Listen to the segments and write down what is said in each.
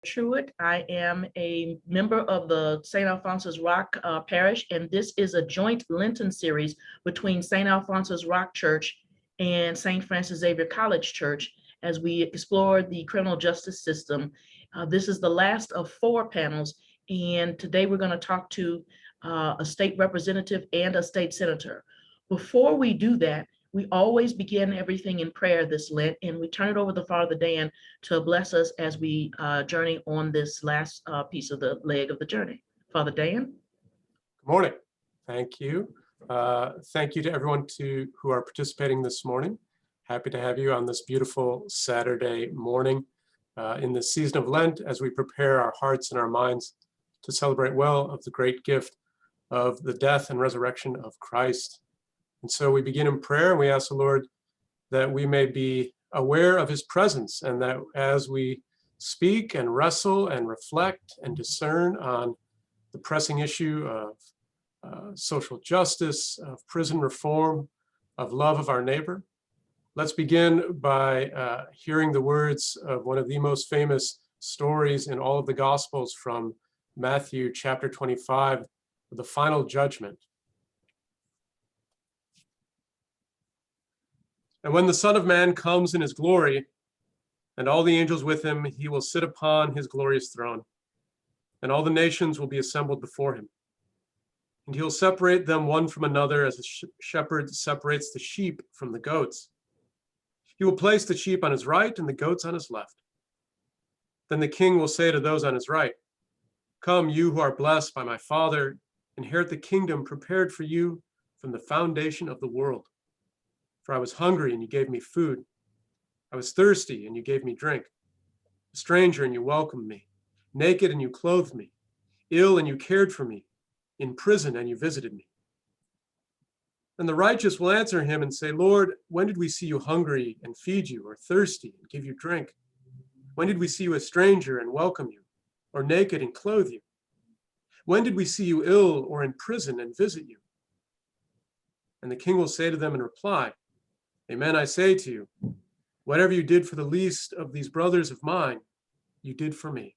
Trutt. I am a member of the St. Alphonsus Rock Parish, and this is a joint Lenten series between St. Alphonsus Rock Church and St. Francis Xavier College Church as we explore the criminal justice system. This is the last of 4 panels, and today we're going to talk to a state representative and a state senator. Before we do that, we always begin everything in prayer this Lent, and we turn it over to Father Dan to bless us as we journey on this last piece of the leg of the journey. Father Dan? Good morning. Thank you. Thank you to everyone who are participating this morning. Happy to have you on this beautiful Saturday morning in the season of Lent as we prepare our hearts and our minds to celebrate well of the great gift of the death and resurrection of Christ. And so we begin in prayer, and we ask the Lord that we may be aware of his presence, and that as we speak and wrestle and reflect and discern on the pressing issue of social justice, of prison reform, of love of our neighbor, let's begin by hearing the words of one of the most famous stories in all of the Gospels from Matthew chapter 25, the final judgment. And when the Son of Man comes in his glory, and all the angels with him, he will sit upon his glorious throne, and all the nations will be assembled before him. And he'll separate them one from another as a shepherd separates the sheep from the goats. He will place the sheep on his right and the goats on his left. Then the king will say to those on his right, "Come, you who are blessed by my Father, inherit the kingdom prepared for you from the foundation of the world. For I was hungry, and you gave me food. I was thirsty, and you gave me drink. A stranger, and you welcomed me. Naked, and you clothed me. Ill, and you cared for me. In prison, and you visited me." And the righteous will answer him and say, "Lord, when did we see you hungry and feed you, or thirsty and give you drink? When did we see you a stranger and welcome you, or naked and clothe you? When did we see you ill or in prison and visit you?" And the king will say to them in reply, "Amen, I say to you, whatever you did for the least of these brothers of mine, you did for me."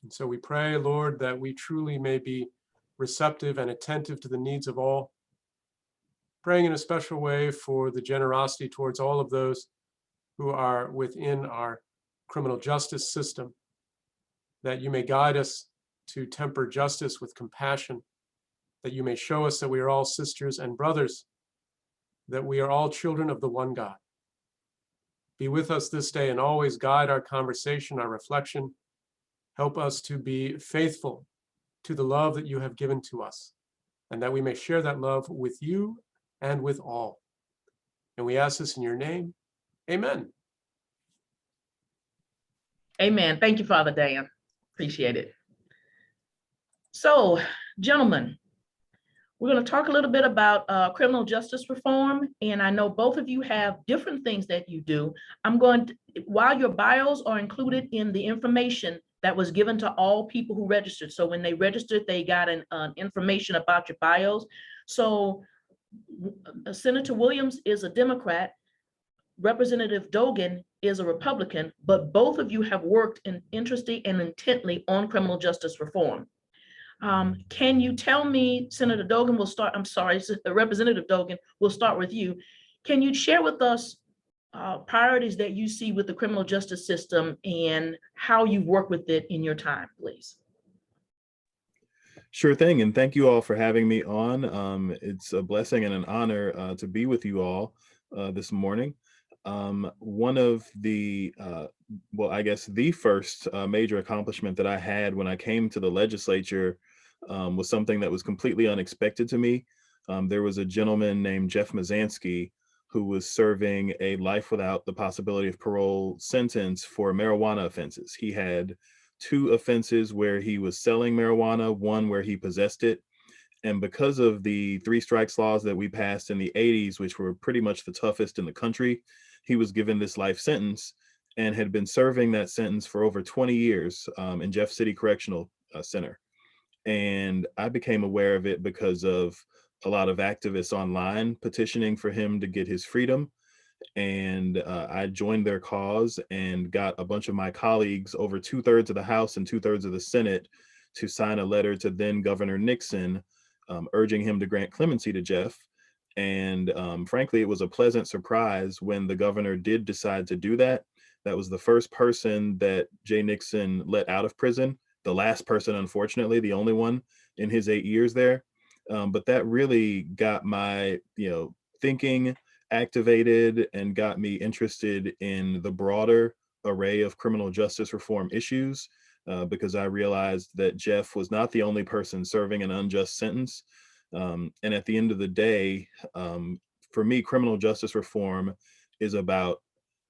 And so we pray, Lord, that we truly may be receptive and attentive to the needs of all, praying in a special way for the generosity towards all of those who are within our criminal justice system, that you may guide us to temper justice with compassion, that you may show us that we are all sisters and brothers, that we are all children of the one God. Be with us this day and always guide our conversation, our reflection. Help us to be faithful to the love that you have given to us, and that we may share that love with you and with all. And we ask this in your name. Amen. Amen. Thank you, Father Dan. Appreciate it. So, gentlemen, we're going to talk a little bit about criminal justice reform, and I know both of you have different things that you do. I'm going to, while your bios are included in the information that was given to all people who registered. So when they registered, they got an information about your bios. So Senator Williams is a Democrat, Representative Dogan is a Republican, but both of you have worked interestingly and intently on criminal justice reform. Can you tell me, Senator Dogan, Representative Dogan, we'll start with you. Can you share with us priorities that you see with the criminal justice system and how you work with it in your time, please? Sure thing, and thank you all for having me on. It's a blessing and an honor to be with you all this morning. One of the, I guess the first major accomplishment that I had when I came to the legislature was something that was completely unexpected to me. There was a gentleman named Jeff Mazansky who was serving a life without the possibility of parole sentence for marijuana offenses. He had 2 offenses where he was selling marijuana, 1 where he possessed it. And because of the 3 strikes laws that we passed in the 80s, which were pretty much the toughest in the country, he was given this life sentence and had been serving that sentence for over 20 years in Jeff City Correctional Center. And I became aware of it because of a lot of activists online petitioning for him to get his freedom. And I joined their cause and got a bunch of my colleagues, over 2/3 of the House and 2/3 of the Senate, to sign a letter to then Governor Nixon, urging him to grant clemency to Jeff. And frankly, it was a pleasant surprise when the governor did decide to do that. That was the first person that Jay Nixon let out of prison. The last person, unfortunately, the only one in his 8 years there. But that really got my, thinking activated and got me interested in the broader array of criminal justice reform issues, because I realized that Jeff was not the only person serving an unjust sentence. And at the end of the day, for me, criminal justice reform is about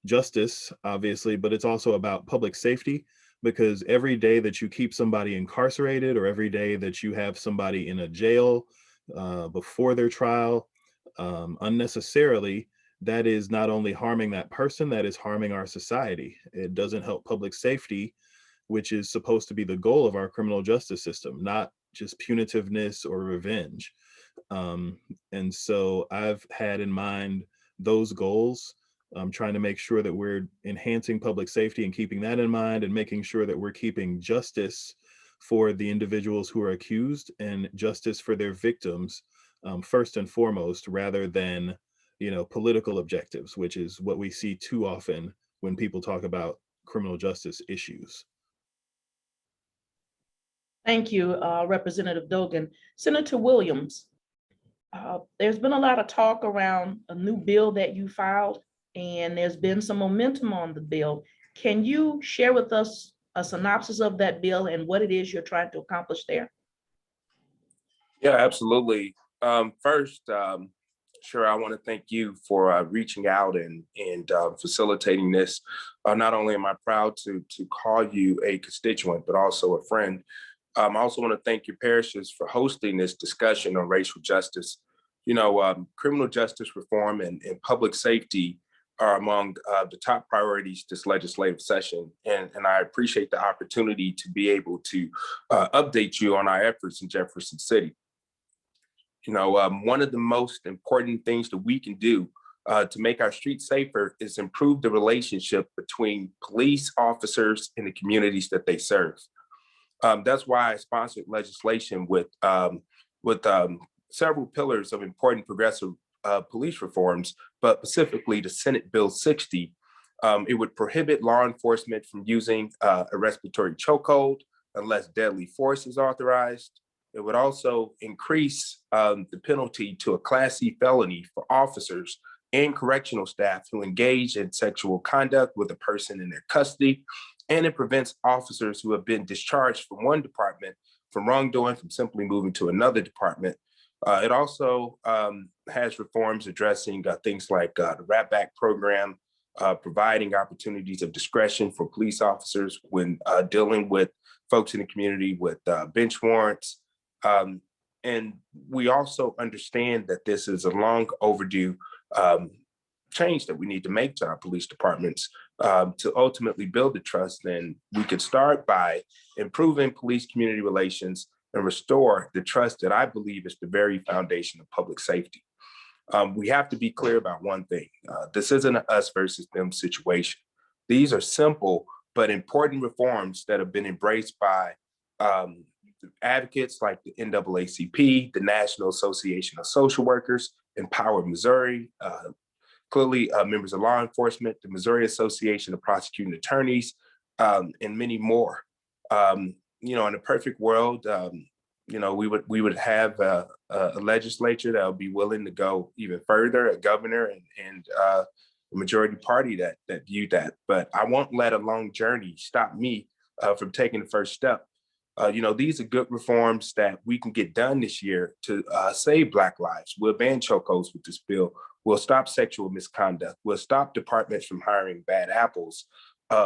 justice, obviously, but it's also about public safety, because every day that you keep somebody incarcerated, or every day that you have somebody in a jail before their trial unnecessarily, that is not only harming that person, that is harming our society. It doesn't help public safety, which is supposed to be the goal of our criminal justice system, not just punitiveness or revenge. And so I've had in mind those goals. Trying to make sure that we're enhancing public safety and keeping that in mind, and making sure that we're keeping justice for the individuals who are accused and justice for their victims first and foremost, rather than political objectives, which is what we see too often when people talk about criminal justice issues. Thank you, Representative Dogan. Senator Williams, there's been a lot of talk around a new bill that you filed, and there's been some momentum on the bill. Can you share with us a synopsis of that bill and what it is you're trying to accomplish there? Yeah, absolutely. First, Shira, I want to thank you for reaching out and facilitating this. Not only am I proud to call you a constituent, but also a friend. I also want to thank your parishes for hosting this discussion on racial justice. Criminal justice reform and public safety are among the top priorities this legislative session. And I appreciate the opportunity to be able to update you on our efforts in Jefferson City. One of the most important things that we can do to make our streets safer is improve the relationship between police officers and the communities that they serve. That's why I sponsored legislation with several pillars of important progressive police reforms, but specifically the Senate Bill 60. It would prohibit law enforcement from using a respiratory chokehold unless deadly force is authorized. It would also increase the penalty to a Class C felony for officers and correctional staff who engage in sexual conduct with a person in their custody. And it prevents officers who have been discharged from one department from wrongdoing from simply moving to another department. It also has reforms addressing things like the Rat Back program, providing opportunities of discretion for police officers when dealing with folks in the community with bench warrants. And we also understand that this is a long overdue change that we need to make to our police departments to ultimately build the trust. And we could start by improving police community relations and restore the trust that I believe is the very foundation of public safety. We have to be clear about one thing. This isn't an us versus them situation. These are simple but important reforms that have been embraced by advocates like the NAACP, the National Association of Social Workers, Empower Missouri, clearly members of law enforcement, the Missouri Association of Prosecuting Attorneys, and many more. In a perfect world, we would have a legislature that would be willing to go even further, a governor and a majority party that viewed that. But I won't let a long journey stop me from taking the first step. These are good reforms that we can get done this year to save Black lives. We'll ban chokeholds with this bill. We'll stop sexual misconduct. We'll stop departments from hiring bad apples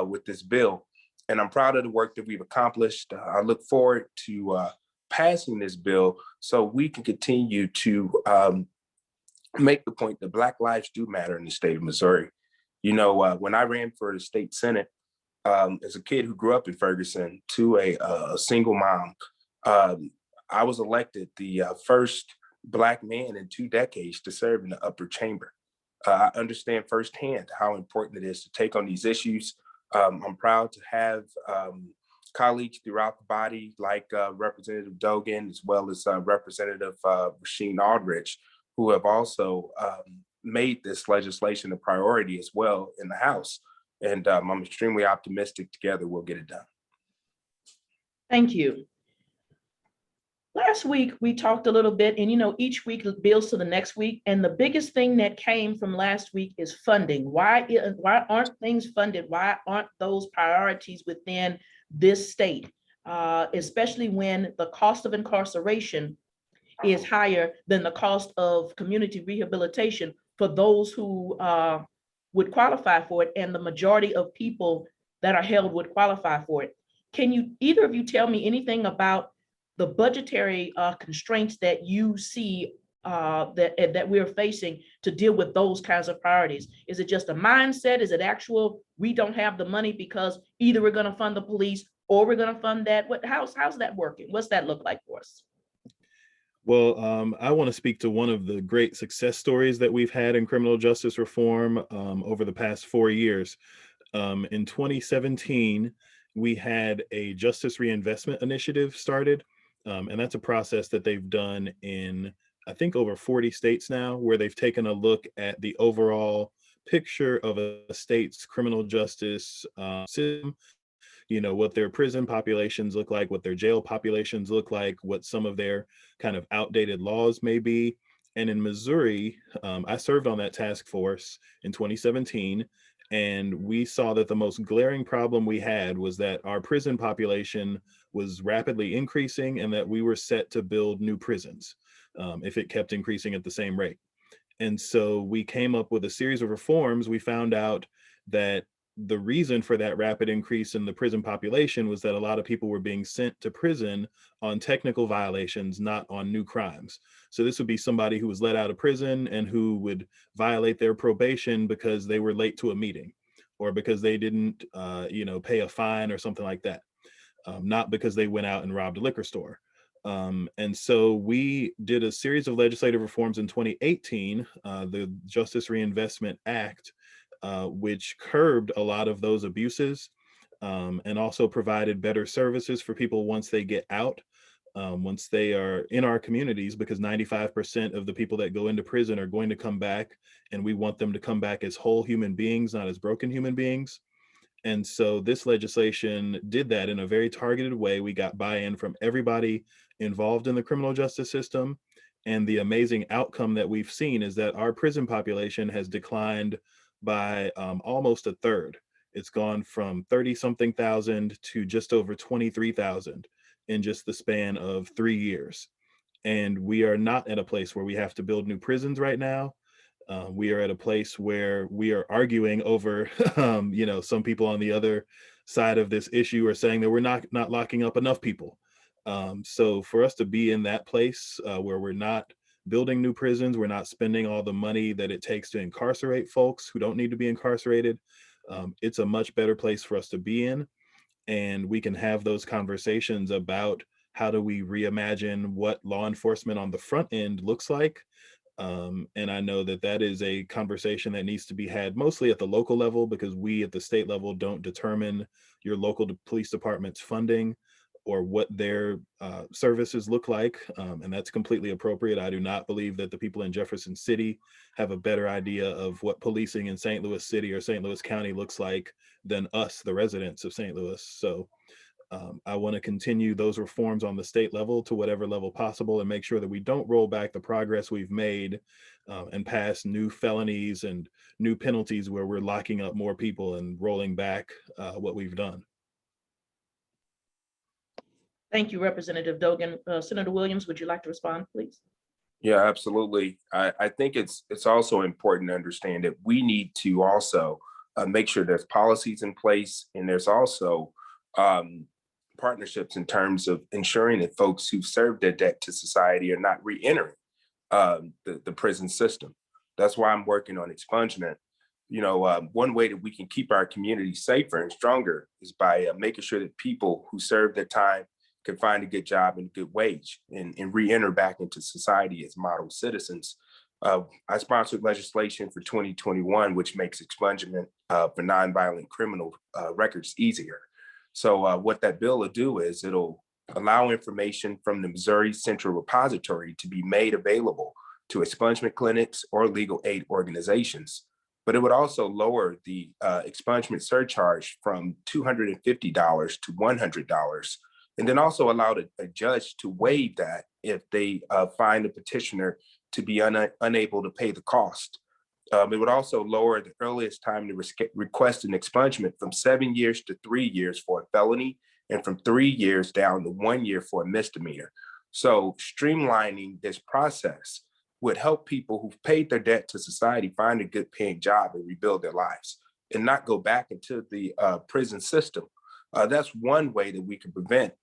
with this bill. And I'm proud of the work that we've accomplished. I look forward to passing this bill so we can continue to make the point that Black lives do matter in the state of Missouri. When I ran for the state Senate, as a kid who grew up in Ferguson to a single mom, I was elected the first Black man in 2 decades to serve in the upper chamber. I understand firsthand how important it is to take on these issues. I'm proud to have colleagues throughout the body like Representative Dogan, as well as Representative Rasheen Aldridge, who have also made this legislation a priority as well in the House. And I'm extremely optimistic together we'll get it done. Thank you. Last week, we talked a little bit, and each week builds to the next week. And the biggest thing that came from last week is funding. Why aren't things funded? Why aren't those priorities within this state? Especially when the cost of incarceration is higher than the cost of community rehabilitation for those who would qualify for it, and the majority of people that are held would qualify for it. Can either of you tell me anything about the budgetary constraints that you see that we're facing to deal with those kinds of priorities? Is it just a mindset? Is it actual, we don't have the money because either we're going to fund the police or we're going to fund that? How's that working? What's that look like for us? Well, I want to speak to one of the great success stories that we've had in criminal justice reform over the past 4 years. In 2017, we had a justice reinvestment initiative started. And that's a process that they've done in, I think, over 40 states now, where they've taken a look at the overall picture of a state's criminal justice system, what their prison populations look like, what their jail populations look like, what some of their kind of outdated laws may be. And in Missouri, I served on that task force in 2017. And we saw that the most glaring problem we had was that our prison population was rapidly increasing and that we were set to build new prisons if it kept increasing at the same rate. And so we came up with a series of reforms. We found out that the reason for that rapid increase in the prison population was that a lot of people were being sent to prison on technical violations, not on new crimes. So this would be somebody who was let out of prison and who would violate their probation because they were late to a meeting or because they didn't, pay a fine or something like that, not because they went out and robbed a liquor store. And so we did a series of legislative reforms in 2018, the Justice Reinvestment Act, which curbed a lot of those abuses and also provided better services for people once they get out, once they are in our communities, because 95% of the people that go into prison are going to come back, and we want them to come back as whole human beings, not as broken human beings. And so this legislation did that in a very targeted way. We got buy-in from everybody involved in the criminal justice system. And the amazing outcome that we've seen is that our prison population has declined by almost a third. It's gone from 30-something thousand to just over 23,000 in just the span of 3 years. And we are not at a place where we have to build new prisons right now. We are at a place where we are arguing over, some people on the other side of this issue are saying that we're not locking up enough people. So for us to be in that place where we're not building new prisons, we're not spending all the money that it takes to incarcerate folks who don't need to be incarcerated, it's a much better place for us to be in. And we can have those conversations about how do we reimagine what law enforcement on the front end looks like. And I know that that is a conversation that needs to be had mostly at the local level, because we at the state level don't determine your local police department's funding or what their services look like. And that's completely appropriate. I do not believe that the people in Jefferson City have a better idea of what policing in St. Louis City or St. Louis County looks like than us, the residents of St. Louis. So I want to continue those reforms on the state level to whatever level possible and make sure that we don't roll back the progress we've made and pass new felonies and new penalties where we're locking up more people and rolling back what we've done. Thank you, Representative Dogan. Senator Williams, would you like to respond, please? Yeah, absolutely. I think it's also important to understand that we need to also make sure there's policies in place, and there's also partnerships in terms of ensuring that folks who've served their debt to society are not re-entering the prison system. That's why I'm working on expungement. One way that we can keep our community safer and stronger is by making sure that people who serve their time can find a good job and a good wage and re-enter back into society as model citizens. I sponsored legislation for 2021, which makes expungement for nonviolent criminal records easier. So what that bill will do is it'll allow information from the Missouri Central Repository to be made available to expungement clinics or legal aid organizations. But it would also lower the expungement surcharge from $250 to $100, and then also allow a judge to waive that if they find a petitioner to be unable to pay the cost. It would also lower the earliest time to request an expungement from 7 years to 3 years for a felony, and from 3 years down to 1 year for a misdemeanor. So streamlining this process would help people who've paid their debt to society find a good paying job and rebuild their lives and not go back into the prison system. That's one way that we can prevent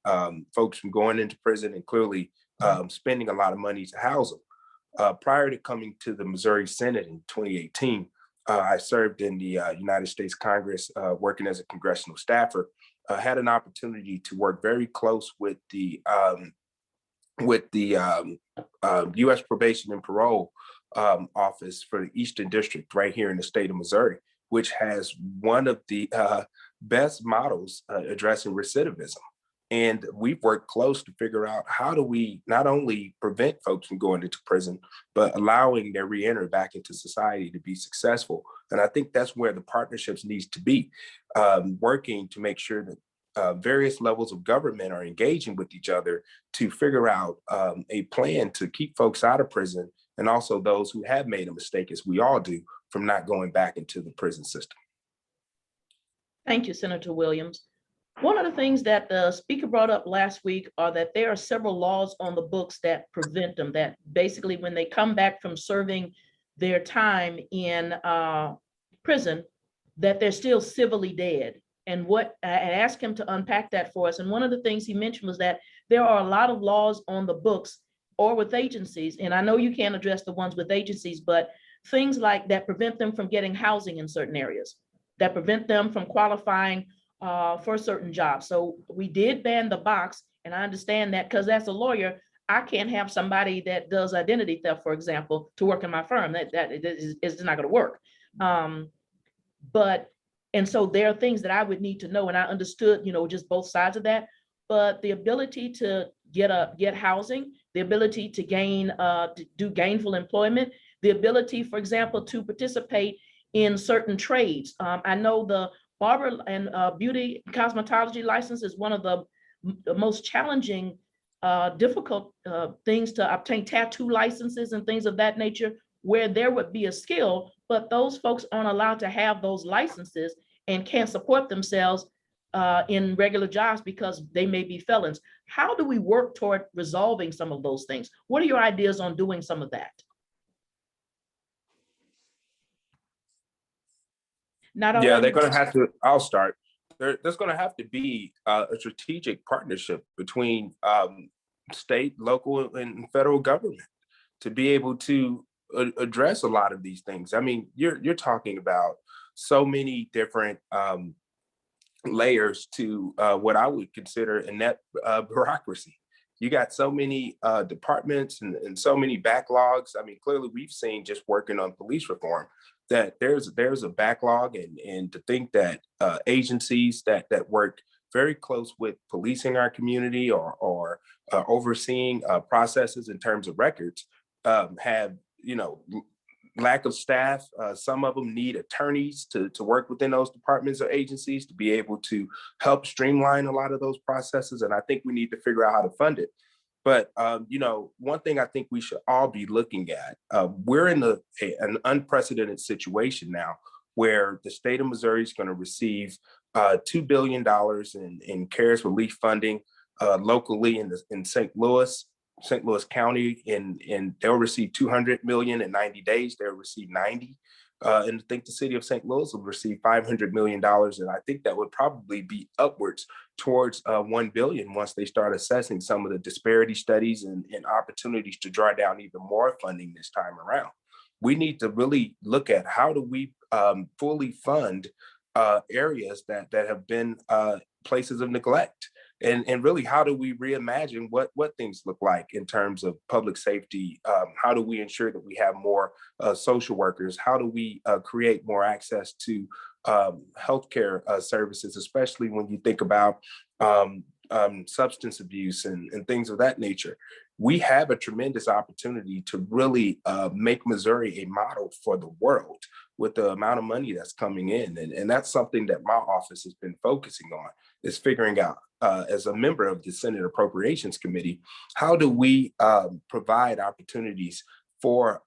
folks from going into prison and clearly spending a lot of money to house them. Prior to coming to the Missouri Senate in 2018, I served in the United States Congress working as a congressional staffer. Had an opportunity to work very close with the U.S. Probation and Parole Office for the Eastern District right here in the state of Missouri, which has one of the best models addressing recidivism. And we've worked close to figure out how do we not only prevent folks from going into prison, but allowing their reentry back into society to be successful. And I think that's where the partnerships needs to be, working to make sure that various levels of government are engaging with each other to figure out a plan to keep folks out of prison, and also those who have made a mistake, as we all do, from not going back into the prison system. Thank you, Senator Williams. One of the things that the speaker brought up last week are that there are several laws on the books that prevent them, that basically when they come back from serving their time in prison, that they're still civilly dead. And what I asked him to unpack that for us. And one of the things he mentioned was that there are a lot of laws on the books or with agencies, and I know you can't address the ones with agencies, but things like that prevent them from getting housing in certain areas, that prevent them from qualifying for certain jobs. So we did ban the box, and I understand that because as a lawyer, I can't have somebody that does identity theft, for example, to work in my firm. That is not going to work. And so there are things that I would need to know, and I understood, just both sides of that. But the ability to get housing, the ability to do gainful employment, the ability, for example, to participate in certain trades. I know the barber and beauty cosmetology license is one of the most challenging, difficult things to obtain. Tattoo licenses and things of that nature, where there would be a skill, but those folks aren't allowed to have those licenses and can't support themselves in regular jobs because they may be felons. How do we work toward resolving some of those things? What are your ideas on doing some of that? Yeah, they're going to have to, I'll start. There's going to have to be a strategic partnership between state, local, and federal government to be able to address a lot of these things. I mean, you're talking about so many different layers to what I would consider inept bureaucracy. You got so many departments and so many backlogs. I mean, clearly we've seen just working on police reform that there's a backlog, and to think that agencies that work very close with policing our community or overseeing processes in terms of records have, lack of staff. Some of them need attorneys to work within those departments or agencies to be able to help streamline a lot of those processes. And I think we need to figure out how to fund it. But, one thing I think we should all be looking at, we're in an unprecedented situation now where the state of Missouri is going to receive $2 billion in CARES relief funding locally in St. Louis County, and they'll receive 200 million in 90 days. They'll receive 90. And I think the city of St. Louis will receive $500 million. And I think that would probably be upwards towards 1 billion once they start assessing some of the disparity studies and opportunities to draw down even more funding this time around. We need to really look at how do we fully fund areas that have been places of neglect. And really, how do we reimagine what things look like in terms of public safety? How do we ensure that we have more social workers? How do we create more access to healthcare services, especially when you think about substance abuse and things of that nature? We have a tremendous opportunity to really make Missouri a model for the world with the amount of money that's coming in. And that's something that my office has been focusing on, is figuring out, as a member of the Senate Appropriations Committee, how do we provide opportunities for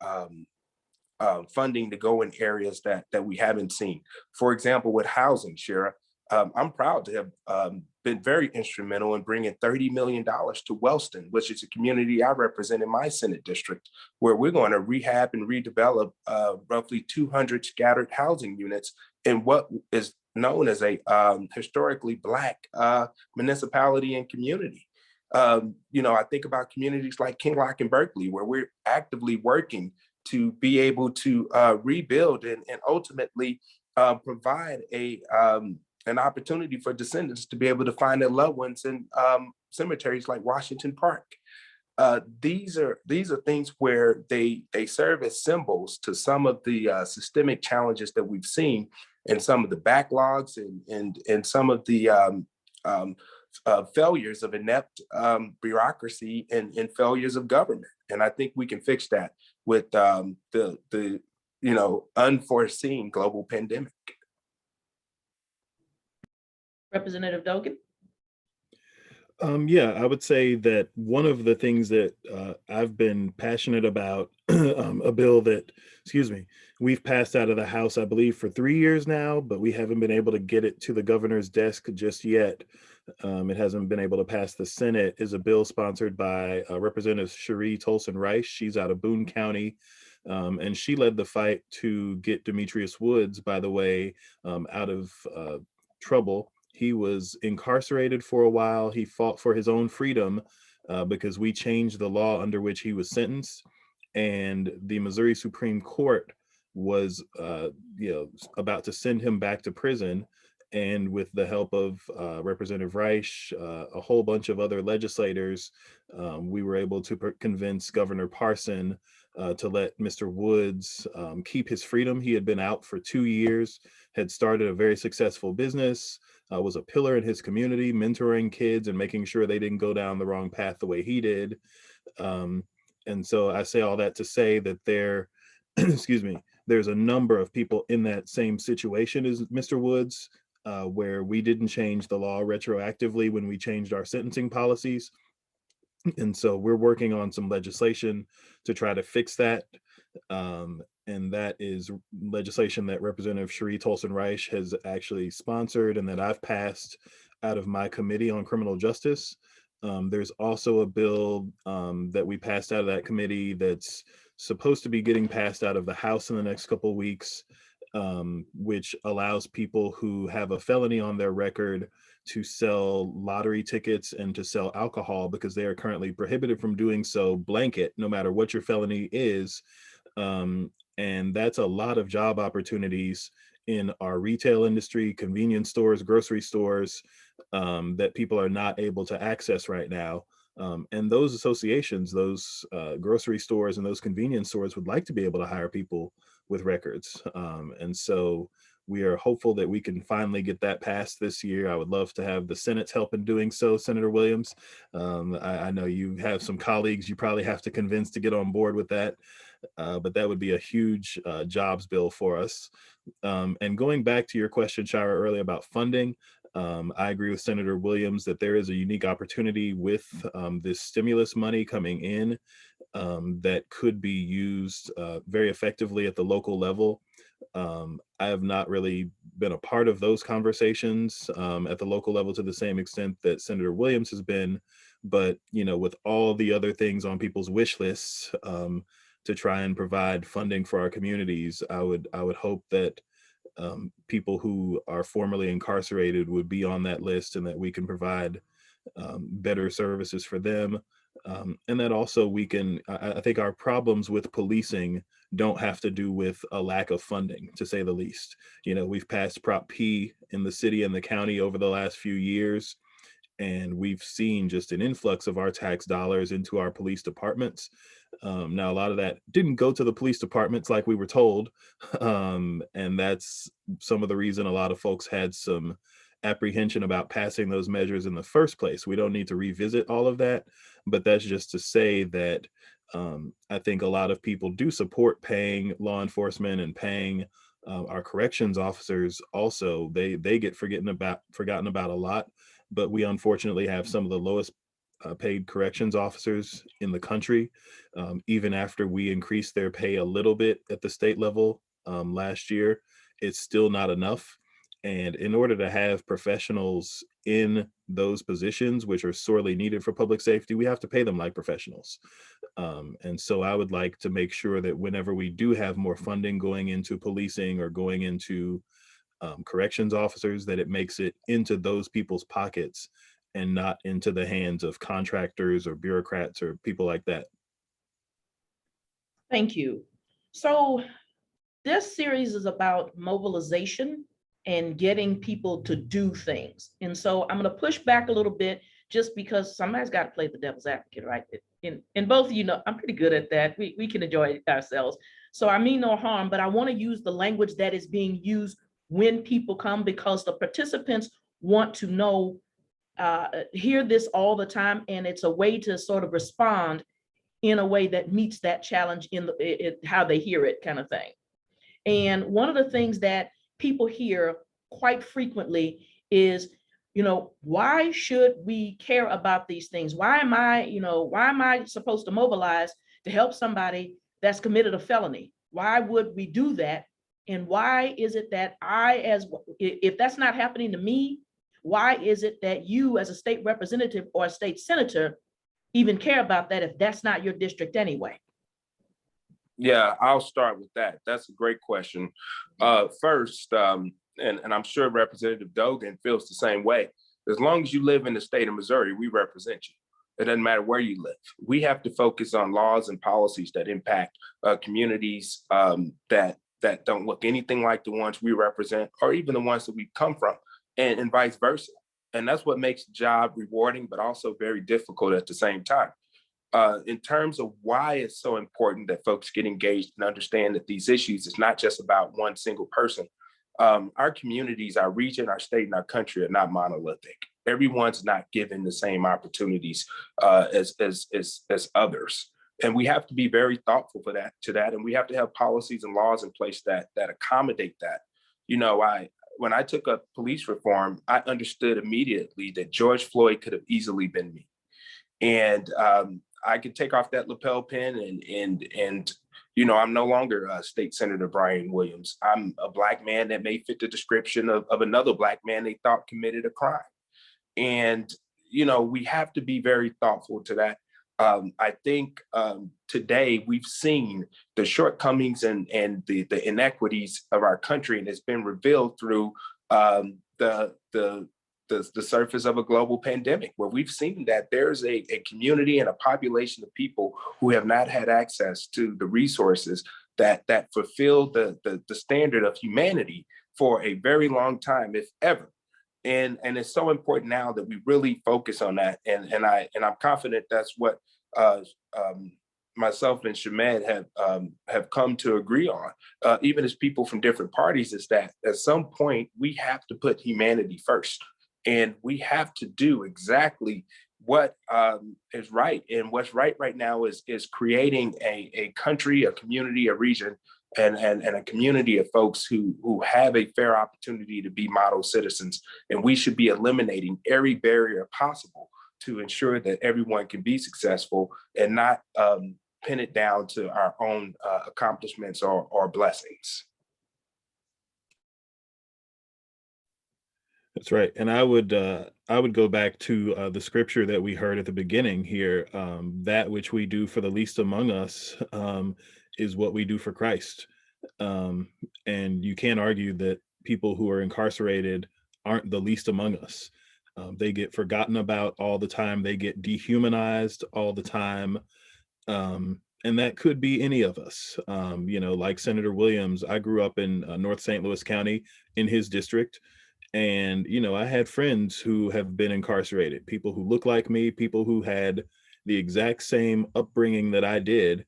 funding to go in areas that we haven't seen. For example, with housing, Shira, I'm proud to have been very instrumental in bringing $30 million to Wellston, which is a community I represent in my Senate district, where we're going to rehab and redevelop roughly 200 scattered housing units in what is known as a historically Black municipality and community. I think about communities like Kinloch and Berkeley, where we're actively working to be able to rebuild and ultimately provide an opportunity for descendants to be able to find their loved ones in cemeteries like Washington Park. These are things where they serve as symbols to some of the systemic challenges that we've seen, and some of the backlogs and some of the failures of inept bureaucracy and failures of government. And I think we can fix that with the unforeseen global pandemic. Representative Dogan. Yeah, I would say that one of the things that I've been passionate about, a bill that, we've passed out of the House, I believe, for 3 years now, but we haven't been able to get it to the governor's desk just yet. It hasn't been able to pass the Senate, is a bill sponsored by Representative Shira Trutt. She's out of Boone County. And she led the fight to get Demetrius Woods, by the way, out of trouble. He was incarcerated for a while. He fought for his own freedom because we changed the law under which he was sentenced. And the Missouri Supreme Court was about to send him back to prison. And with the help of Representative Reich, a whole bunch of other legislators, we were able to convince Governor Parson to let Mr. Woods keep his freedom. He had been out for 2 years, had started a very successful business, was a pillar in his community, mentoring kids and making sure they didn't go down the wrong path the way he did. And so I say all that to say that there's a number of people in that same situation as Mr. Woods, where we didn't change the law retroactively when we changed our sentencing policies. And so we're working on some legislation to try to fix that. And that is legislation that Representative Shira Trutt has actually sponsored and that I've passed out of my committee on criminal justice. There's also a bill that we passed out of that committee that's supposed to be getting passed out of the House in the next couple of weeks, which allows people who have a felony on their record to sell lottery tickets and to sell alcohol, because they are currently prohibited from doing so blanket, no matter what your felony is. And that's a lot of job opportunities in our retail industry, convenience stores, grocery stores, that people are not able to access right now. And those associations, those grocery stores and those convenience stores would like to be able to hire people with records. And so we are hopeful that we can finally get that passed this year. I would love to have the Senate's help in doing so, Senator Williams. I know you have some colleagues you probably have to convince to get on board with that, but that would be a huge jobs bill for us. And going back to your question, Shira, earlier about funding, I agree with Senator Williams that there is a unique opportunity with this stimulus money coming in that could be used very effectively at the local level. I have not really been a part of those conversations at the local level to the same extent that Senator Williams has been, but with all the other things on people's wish lists to try and provide funding for our communities, I would hope that people who are formerly incarcerated would be on that list, and that we can provide better services for them. And that also we can, I think our problems with policing don't have to do with a lack of funding, to say the least. We've passed Prop P in the city and the county over the last few years, and we've seen just an influx of our tax dollars into our police departments. Now, a lot of that didn't go to the police departments like we were told, and that's some of the reason a lot of folks had some apprehension about passing those measures in the first place. We don't need to revisit all of that, but that's just to say that I think a lot of people do support paying law enforcement and paying our corrections officers. Also, they get forgotten about a lot, but we unfortunately have some of the lowest paid corrections officers in the country. Even after we increased their pay a little bit at the state level last year, it's still not enough. And in order to have professionals in those positions, which are sorely needed for public safety, we have to pay them like professionals. And so I would like to make sure that whenever we do have more funding going into policing or going into corrections officers, that it makes it into those people's pockets and not into the hands of contractors or bureaucrats or people like that. Thank you. So this series is about mobilization and getting people to do things. And so I'm going to push back a little bit just because somebody's got to play the devil's advocate, right? And both of you know, I'm pretty good at that. We can enjoy ourselves. So I mean no harm, but I want to use the language that is being used when people come, because the participants want to know, hear this all the time. And it's a way to sort of respond in a way that meets that challenge in how they hear it, kind of thing. And one of the things that people hear quite frequently is, you know, why should we care about these things? Why am I supposed to mobilize to help somebody that's committed a felony? Why would we do that? And why is it that if that's not happening to me, why is it that you as a state representative or a state senator even care about that if that's not your district anyway? Yeah, I'll start with that. That's a great question. First, and I'm sure Representative Dogan feels the same way. As long as you live in the state of Missouri, we represent you. It doesn't matter where you live. We have to focus on laws and policies that impact communities that don't look anything like the ones we represent, or even the ones that we come from, and vice versa. And that's what makes the job rewarding, but also very difficult at the same time. In terms of why it's so important that folks get engaged and understand that these issues is not just about one single person. Our communities, our region, our state, and our country are not monolithic. Everyone's not given the same opportunities as others. And we have to be very thoughtful to that. And we have to have policies and laws in place that accommodate that. You know, when I took up police reform, I understood immediately that George Floyd could have easily been me. And I could take off that lapel pin and you know, I'm no longer State Senator Brian Williams. I'm a Black man that may fit the description of another Black man they thought committed a crime. And, you know, we have to be very thoughtful to that. I think today we've seen the shortcomings and the inequities of our country, and it's been revealed through the surface of a global pandemic, where we've seen that there's a community and a population of people who have not had access to the resources that fulfill the standard of humanity for a very long time, if ever. And it's so important now that we really focus on that. And I'm confident that's what myself and Shamed have come to agree on, even as people from different parties, is that at some point we have to put humanity first. And we have to do exactly what is right. And what's right now is creating a country, a community, a region, and a community of folks who have a fair opportunity to be model citizens. And we should be eliminating every barrier possible to ensure that everyone can be successful and not pin it down to our own accomplishments or blessings. That's right. And I would go back to the scripture that we heard at the beginning here. That which we do for the least among us is what we do for Christ. And you can't argue that people who are incarcerated aren't the least among us. They get forgotten about all the time. They get dehumanized all the time. And that could be any of us. You know, like Senator Williams, I grew up in North St. Louis County in his district. And, you know, I had friends who have been incarcerated, people who look like me, people who had the exact same upbringing that I did.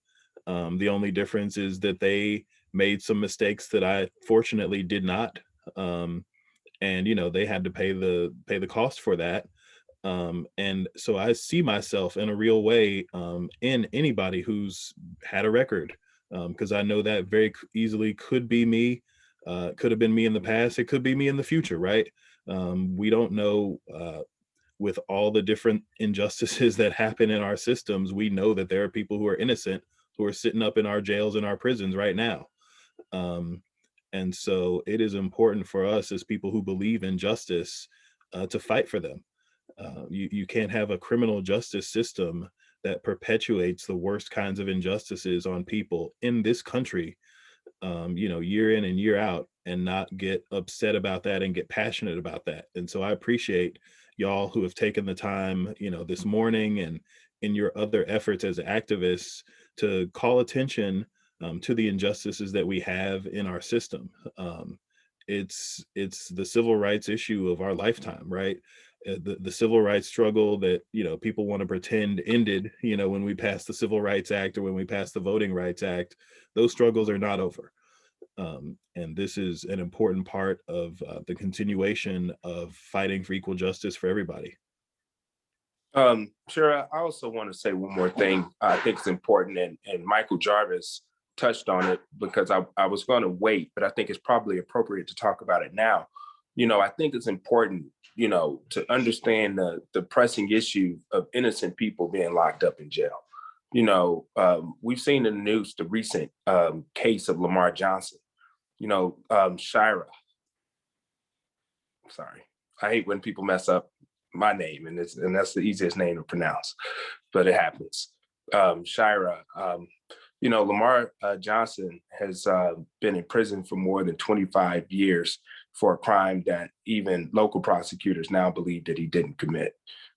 The only difference is that they made some mistakes that I fortunately did not. And, you know, they had to pay the cost for that. And so I see myself in a real way in anybody who's had a record, because I know that very easily could be me. Could have been me in the past. It could be me in the future, right? We don't know. With all the different injustices that happen in our systems, we know that there are people who are innocent who are sitting up in our jails and our prisons right now. And so it is important for us as people who believe in justice to fight for them. You can't have a criminal justice system that perpetuates the worst kinds of injustices on people in this country, you know, year in and year out, and not get upset about that and get passionate about that. And so I appreciate y'all who have taken the time, you know, this morning and in your other efforts as activists to call attention to the injustices that we have in our system. It's the civil rights issue of our lifetime, right? The civil rights struggle that, you know, people want to pretend ended, you know, when we passed the Civil Rights Act or when we passed the Voting Rights Act. Those struggles are not over. And this is an important part of the continuation of fighting for equal justice for everybody. Shira, I also want to say one more thing. I think it's important, and Michael Jarvis touched on it because I was going to wait, but I think it's probably appropriate to talk about it now. You know, I think it's important, you know, to understand the pressing issue of innocent people being locked up in jail. You know, we've seen in the news the recent case of Lamar Johnson. You know, Shira. Sorry, I hate when people mess up my name, and that's the easiest name to pronounce, but it happens. Shira. You know, Lamar Johnson has been in prison for more than 25 years for a crime that even local prosecutors now believe that he didn't commit.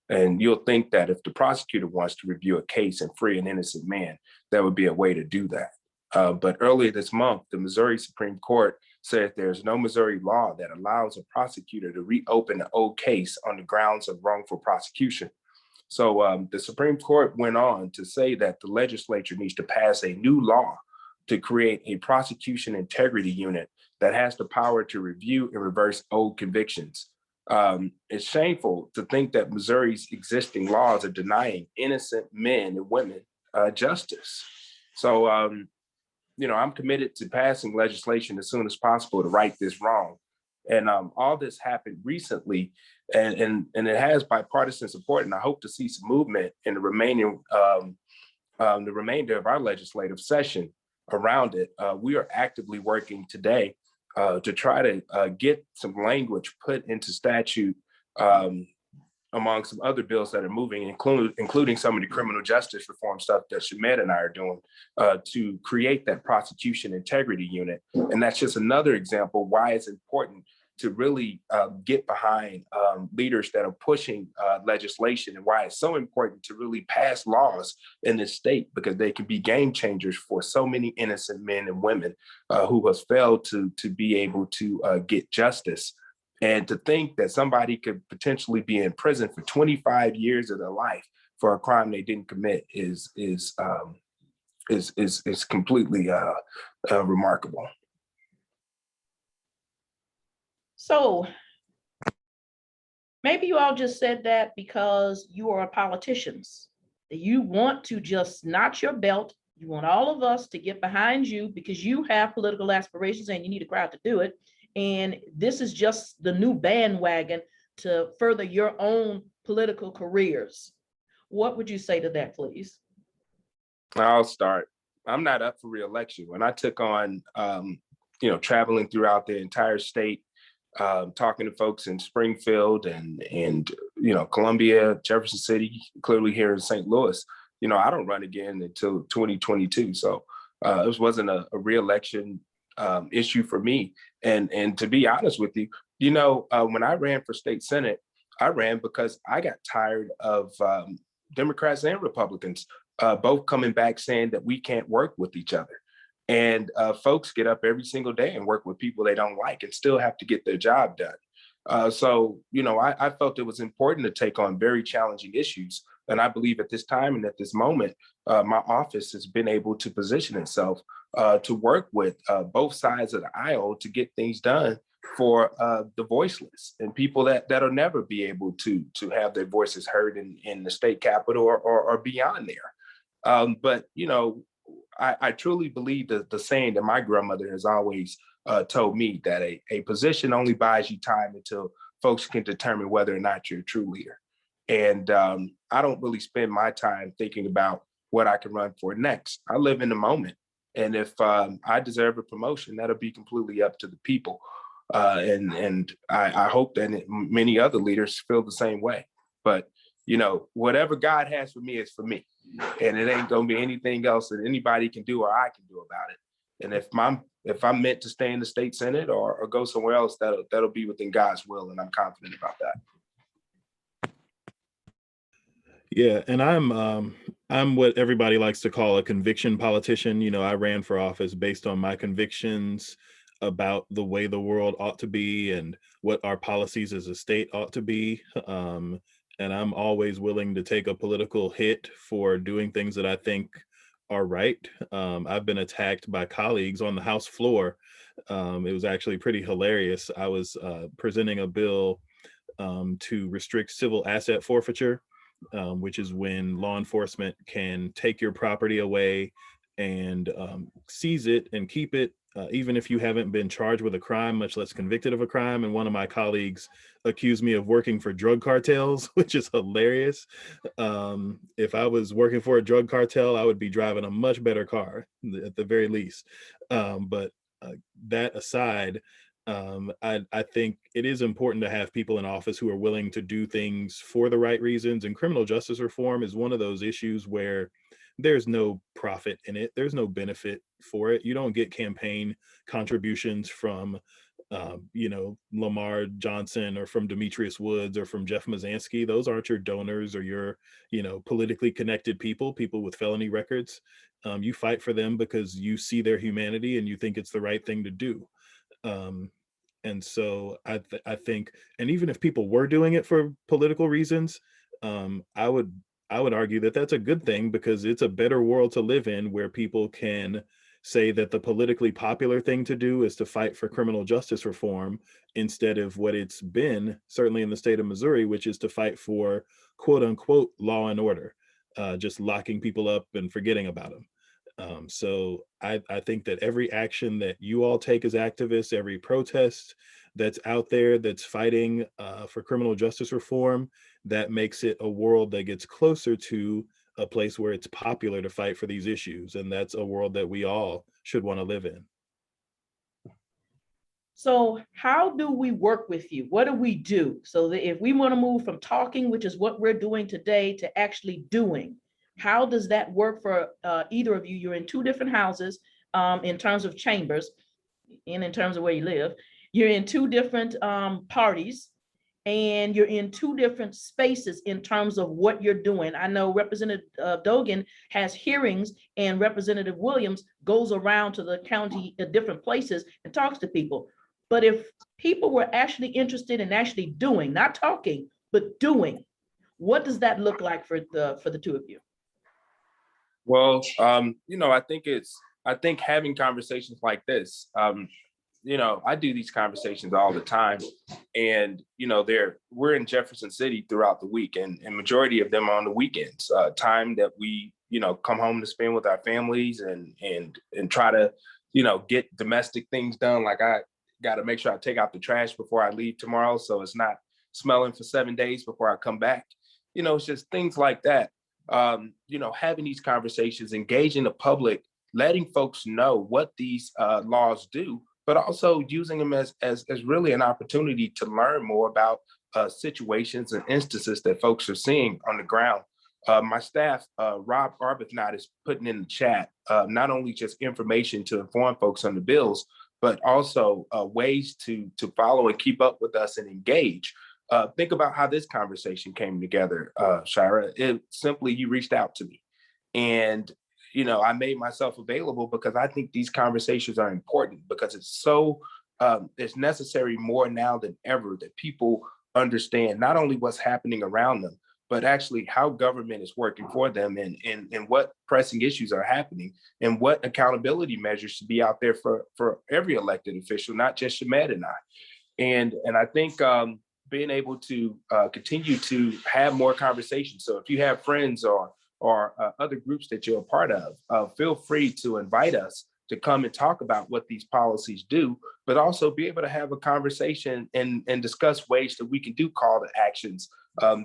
And you'll think that if the prosecutor wants to review a case and free an innocent man, that would be a way to do that. But earlier this month, the Missouri Supreme Court said there's no Missouri law that allows a prosecutor to reopen an old case on the grounds of wrongful prosecution. So the Supreme Court went on to say that the legislature needs to pass a new law to create a prosecution integrity unit that has the power to review and reverse old convictions. It's shameful to think that Missouri's existing laws are denying innocent men and women justice. So, you know, I'm committed to passing legislation as soon as possible to right this wrong. And all this happened recently, and it has bipartisan support. And I hope to see some movement in the remainder of our legislative session around it. We are actively working today to try to get some language put into statute among some other bills that are moving, including some of the criminal justice reform stuff that Shemed and I are doing to create that prosecution integrity unit. And that's just another example why it's important to really get behind leaders that are pushing legislation, and why it's so important to really pass laws in this state, because they can be game changers for so many innocent men and women who has failed to be able to get justice. And to think that somebody could potentially be in prison for 25 years of their life for a crime they didn't commit is completely remarkable. So maybe you all just said that because you are politicians. You want to just notch your belt. You want all of us to get behind you because you have political aspirations and you need a crowd to do it. And this is just the new bandwagon to further your own political careers. What would you say to that, please? I'll start. I'm not up for re-election. When I took on, traveling throughout the entire state, talking to folks in Springfield and Columbia, Jefferson City, clearly here in St. Louis, I don't run again until 2022. So this wasn't a re-election issue for me. And to be honest with you, when I ran for state Senate, I ran because I got tired of Democrats and Republicans both coming back saying that we can't work with each other. And folks get up every single day and work with people they don't like and still have to get their job done. So, I felt it was important to take on very challenging issues. And I believe at this time and at this moment, my office has been able to position itself to work with both sides of the aisle to get things done for the voiceless and people that'll never be able to have their voices heard in the state capitol or beyond there. But I truly believe that the saying that my grandmother has always told me, that a position only buys you time until folks can determine whether or not you're a true leader. And I don't really spend my time thinking about what I can run for next. I live in the moment. And if I deserve a promotion, that'll be completely up to the people. And I hope that many other leaders feel the same way. But, whatever God has for me is for me. And it ain't going to be anything else that anybody can do or I can do about it. And if I'm meant to stay in the state Senate or go somewhere else, that'll be within God's will. And I'm confident about that. Yeah, and I'm what everybody likes to call a conviction politician. I ran for office based on my convictions about the way the world ought to be and what our policies as a state ought to be. And I'm always willing to take a political hit for doing things that I think are right. I've been attacked by colleagues on the House floor. It was actually pretty hilarious. I was presenting a bill to restrict civil asset forfeiture, which is when law enforcement can take your property away and seize it and keep it, even if you haven't been charged with a crime, much less convicted of a crime. And one of my colleagues accused me of working for drug cartels, which is hilarious. If I was working for a drug cartel, I would be driving a much better car at the very least. But that aside, I think it is important to have people in office who are willing to do things for the right reasons. And criminal justice reform is one of those issues where there's no profit in it. There's no benefit for it. You don't get campaign contributions from, Lamar Johnson or from Demetrius Woods or from Jeff Mazansky. Those aren't your donors or your, politically connected people with felony records. You fight for them because you see their humanity and you think it's the right thing to do. And so I think, and even if people were doing it for political reasons, I would argue that that's a good thing, because it's a better world to live in where people can say that the politically popular thing to do is to fight for criminal justice reform instead of what it's been, certainly in the state of Missouri, which is to fight for quote unquote law and order, just locking people up and forgetting about them. So I think that every action that you all take as activists, every protest that's out there that's fighting for criminal justice reform, that makes it a world that gets closer to a place where it's popular to fight for these issues. And that's a world that we all should want to live in. So how do we work with you? What do we do so that if we want to move from talking, which is what we're doing today, to actually doing? How does that work for either of you? You're in two different houses in terms of chambers and in terms of where you live. You're in two different parties, and you're in two different spaces in terms of what you're doing. I know Representative Dogan has hearings, and Representative Williams goes around to the county at different places and talks to people. But if people were actually interested in actually doing, not talking, but doing, what does that look like for the two of you? Well, I think having conversations like this, I do these conversations all the time, and, we're in Jefferson City throughout the week, and majority of them on the weekends, time that we, come home to spend with our families and try to, get domestic things done. Like I got to make sure I take out the trash before I leave tomorrow, so it's not smelling for 7 days before I come back. It's just things like that. Having these conversations, engaging the public, letting folks know what these laws do, but also using them as really an opportunity to learn more about situations and instances that folks are seeing on the ground. My staff, Rob Arbuthnot, is putting in the chat not only just information to inform folks on the bills, but also ways to follow and keep up with us and engage. Think about how this conversation came together, Shira. It simply, you reached out to me, and I made myself available because I think these conversations are important, because it's so it's necessary more now than ever that people understand not only what's happening around them, but actually how government is working for them, and what pressing issues are happening, and what accountability measures should be out there for every elected official, not just Shamed and I. And I think being able to continue to have more conversations. So if you have friends or other groups that you're a part of, feel free to invite us to come and talk about what these policies do, but also be able to have a conversation and discuss ways that we can do call to actions,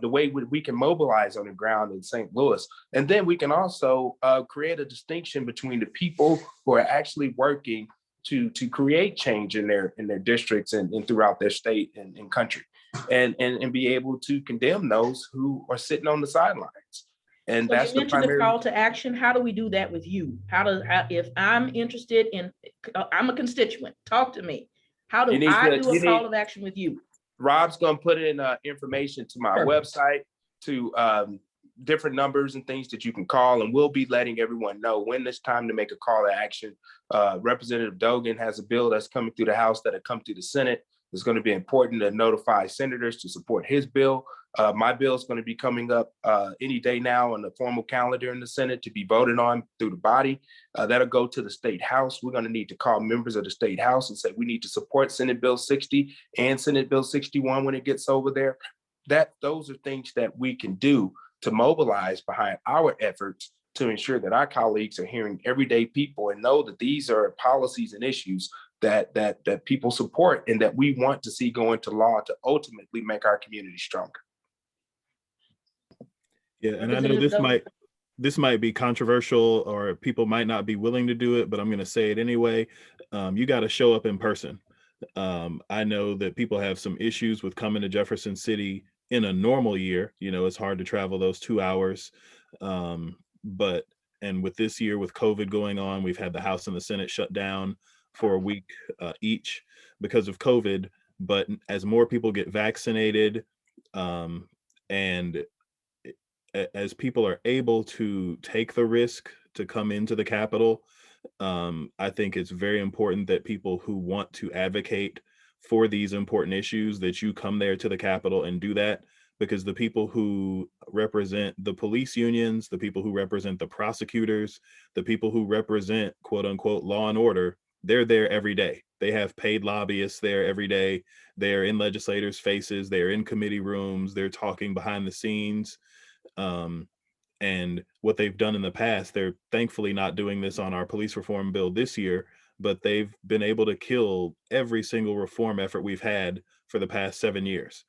the way we can mobilize on the ground in St. Louis. And then we can also create a distinction between the people who are actually working to create change in their districts and throughout their state and country, and be able to condemn those who are sitting on the sidelines. And So that's you the mentioned the primary. call to action. How do we do that with you? If I'm interested in, I'm a constituent, talk to me. How do I do a call of action with you? Rob's going to put in information to my website, to different numbers and things that you can call, and we'll be letting everyone know when it's time to make a call to action. Representative Dogan has a bill that's coming through the House that had come through the Senate. It's going to be important to notify senators to support his bill. My bill is going to be coming up any day now on the formal calendar in the Senate to be voted on through the body. That'll go to the state House. We're going to need to call members of the state House and say we need to support Senate Bill 60 and Senate Bill 61 when it gets over there. Those are things that we can do to mobilize behind our efforts to ensure that our colleagues are hearing everyday people and know that these are policies and issues that people support and that we want to see go into law to ultimately make our community stronger. Yeah, and I know this might be controversial, or people might not be willing to do it, but I'm going to say it anyway. You got to show up in person. I know that people have some issues with coming to Jefferson City in a normal year. You know, it's hard to travel those 2 hours. And with this year, with COVID going on, we've had the House and the Senate shut down for a week each because of COVID. But as more people get vaccinated, and as people are able to take the risk to come into the Capitol, I think it's very important that people who want to advocate for these important issues, that you come there to the Capitol and do that, because the people who represent the police unions, the people who represent the prosecutors, the people who represent quote unquote law and order, they're there every day. They have paid lobbyists there every day. They're in legislators' faces. They're in committee rooms. They're talking behind the scenes. And what they've done in the past, they're thankfully not doing this on our police reform bill this year, but they've been able to kill every single reform effort we've had for the past 7 years.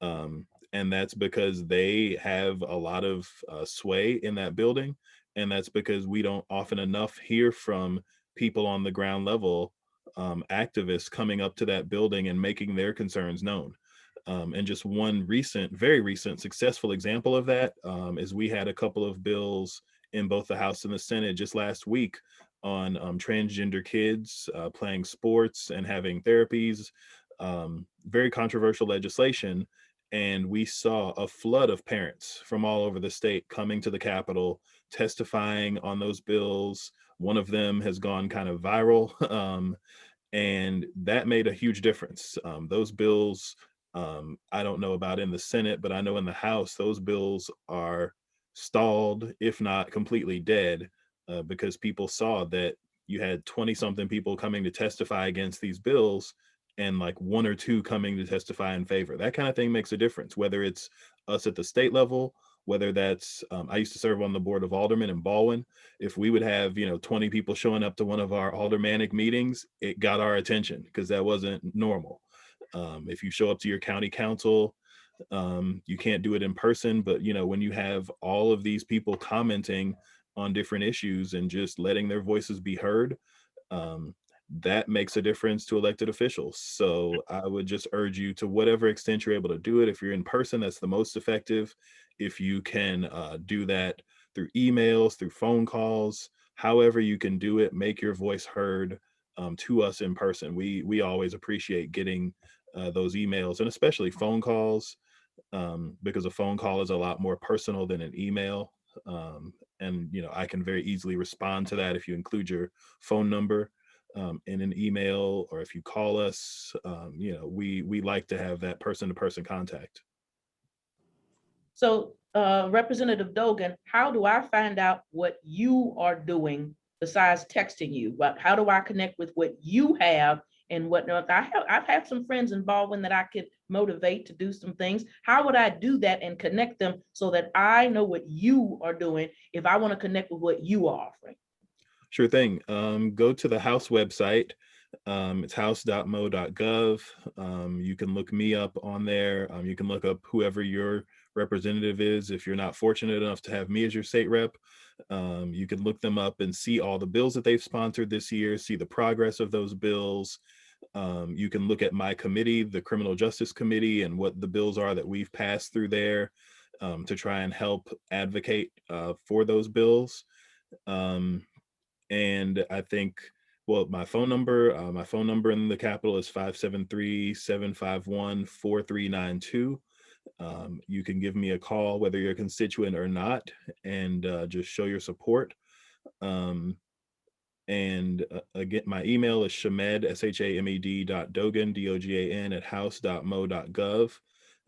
And that's because they have a lot of sway in that building. And that's because we don't often enough hear from people on the ground level, activists coming up to that building and making their concerns known. And just one very recent successful example of that is we had a couple of bills in both the House and the Senate just last week on transgender kids playing sports and having therapies, very controversial legislation. And we saw a flood of parents from all over the state coming to the Capitol, testifying on those bills. One of them has gone kind of viral, and that made a huge difference. Those bills, I don't know about in the Senate, but I know in the House, those bills are stalled, if not completely dead, because people saw that you had 20-something people coming to testify against these bills and like 1 or 2 coming to testify in favor. That kind of thing makes a difference, whether it's us at the state level, whether that's, I used to serve on the board of aldermen in Baldwin. If we would have, 20 people showing up to one of our aldermanic meetings, it got our attention because that wasn't normal. If you show up to your county council, you can't do it in person, but when you have all of these people commenting on different issues and just letting their voices be heard, that makes a difference to elected officials. So I would just urge you, to whatever extent you're able to do it. If you're in person, that's the most effective. If you can do that through emails, through phone calls, however you can do it, make your voice heard to us in person. We always appreciate getting those emails, and especially phone calls, because a phone call is a lot more personal than an email. And I can very easily respond to that if you include your phone number. in an email, or if you call us. We like to have that person-to-person contact. So Representative Dogan, how do I find out what you are doing besides texting you? But how do I connect with what you have and whatnot? I've had some friends involved in that I could motivate to do some things. How would I do that and connect them so that I know what you are doing if I want to connect with what you are offering? Sure thing. Go to the House website. It's house.mo.gov. You can look me up on there. You can look up whoever your representative is. If you're not fortunate enough to have me as your state rep, you can look them up and see all the bills that they've sponsored this year, see the progress of those bills. You can look at my committee, the Criminal Justice Committee, and what the bills are that we've passed through there to try and help advocate for those bills. And I think, well, my phone number in the Capitol is 573-751-4392. You can give me a call, whether you're a constituent or not, and just show your support. Again, my email is shamed, shamed.dogan, dogan @house.mo.gov.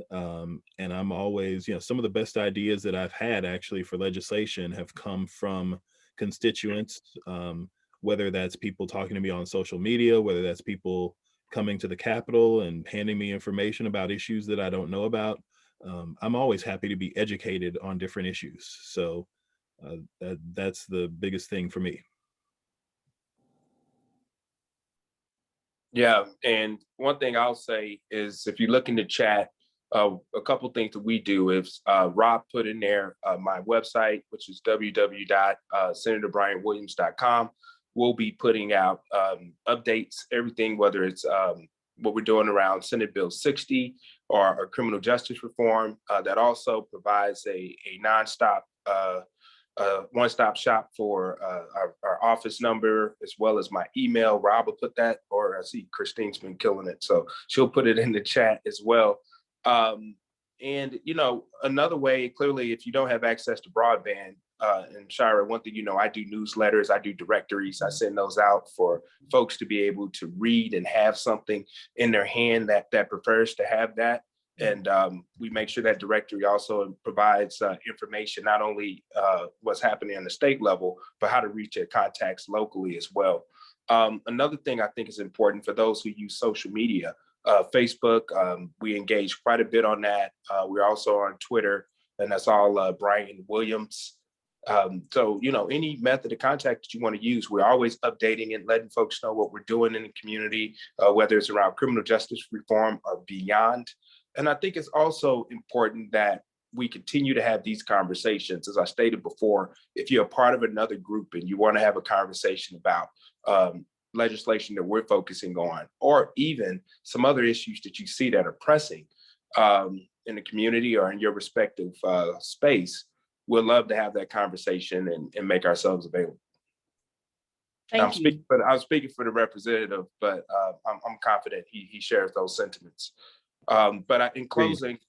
And I'm always, some of the best ideas that I've had actually for legislation have come from constituents, whether that's people talking to me on social media, whether that's people coming to the Capitol and handing me information about issues that I don't know about. I'm always happy to be educated on different issues. So that's the biggest thing for me. Yeah, and one thing I'll say is if you look in the chat, a couple things that we do is Rob put in there my website, which is www.senatorbrianwilliams.com. We'll be putting out updates, everything, whether it's what we're doing around Senate Bill 60 or criminal justice reform. That also provides a nonstop one-stop shop for our office number, as well as my email. Rob will put that, or I see Christine's been killing it, so she'll put it in the chat as well. And another way, clearly, if you don't have access to broadband, and Shira, one thing, I do newsletters, I do directories, I send those out for folks to be able to read and have something in their hand that prefers to have that. And we make sure that directory also provides information, not only what's happening on the state level, but how to reach your contacts locally as well. Another thing I think is important for those who use social media, Facebook, we engage quite a bit on that. We're also on Twitter, and that's all Brian Williams. So, any method of contact that you want to use, we're always updating and letting folks know what we're doing in the community, whether it's around criminal justice reform or beyond. And I think it's also important that we continue to have these conversations. As I stated before, if you're a part of another group and you want to have a conversation about legislation that we're focusing on, or even some other issues that you see that are pressing in the community or in your respective space, we'd love to have that conversation and make ourselves available. I'm speaking for the representative, but I'm confident he shares those sentiments. But in closing,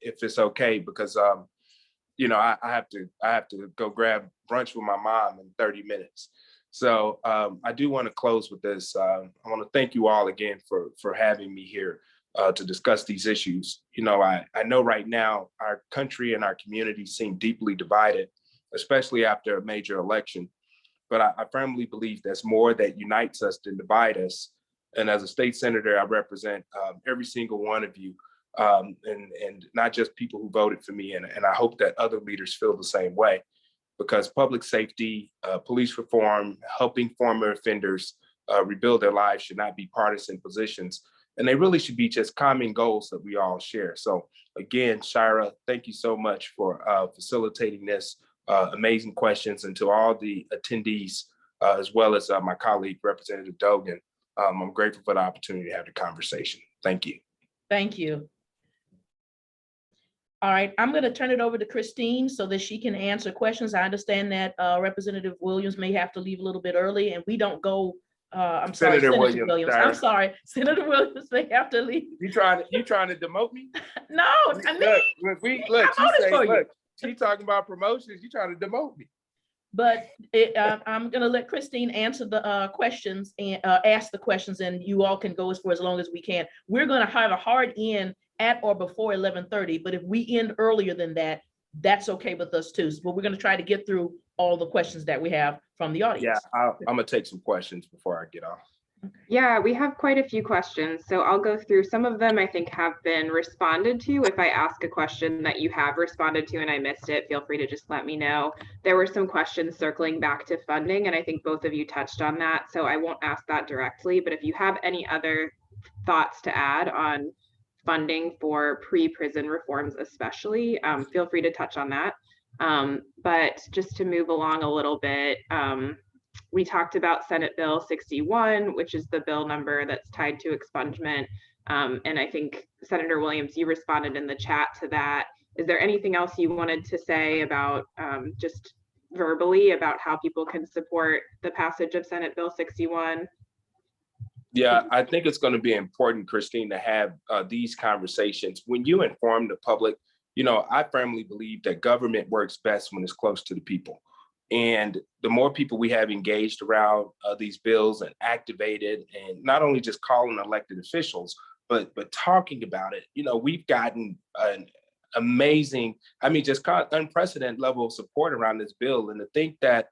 if it's okay, because I have to go grab brunch with my mom in 30 minutes. So I do want to close with this. I want to thank you all again for having me here to discuss these issues. I know right now our country and our community seem deeply divided, especially after a major election. But I firmly believe there's more that unites us than divide us. And as a state senator, I represent every single one of you, and not just people who voted for me. And I hope that other leaders feel the same way, because public safety, police reform, helping former offenders rebuild their lives should not be partisan positions. And they really should be just common goals that we all share. So again, Shira, thank you so much for facilitating this, amazing questions, and to all the attendees, as well as my colleague, Representative Dogan. I'm grateful for the opportunity to have the conversation. Thank you. Thank you. All right, I'm going to turn it over to Christine so that she can answer questions. I understand that Representative Williams may have to leave a little bit early, and we don't go. I'm sorry, Senator Williams. I'm sorry, Senator Williams may have to leave. You trying to demote me? No, I mean, look. She talking about promotions. You trying to demote me? But I'm going to let Christine answer the questions and ask the questions, and you all can go for as long as we can. We're going to have a hard end at or before 11:30, but if we end earlier than that, that's okay with us too. But we're going to try to get through all the questions that we have from the audience. Yeah, I'm gonna take some questions before I get off. Yeah, we have quite a few questions. So I'll go through some of them I think have been responded to. If I ask a question that you have responded to and I missed it, feel free to just let me know. There were some questions circling back to funding, and I think both of you touched on that. So I won't ask that directly, but if you have any other thoughts to add on funding for pre-prison reforms especially, feel free to touch on that. But just to move along a little bit, we talked about Senate Bill 61, which is the bill number that's tied to expungement. And I think Senator Williams, you responded in the chat to that. Is there anything else you wanted to say about just verbally about how people can support the passage of Senate Bill 61? Yeah, I think it's going to be important, Christine, to have these conversations. When you inform the public, I firmly believe that government works best when it's close to the people. And the more people we have engaged around these bills and activated, and not only just calling elected officials, but talking about it, we've gotten an amazing, just unprecedented level of support around this bill. And to think that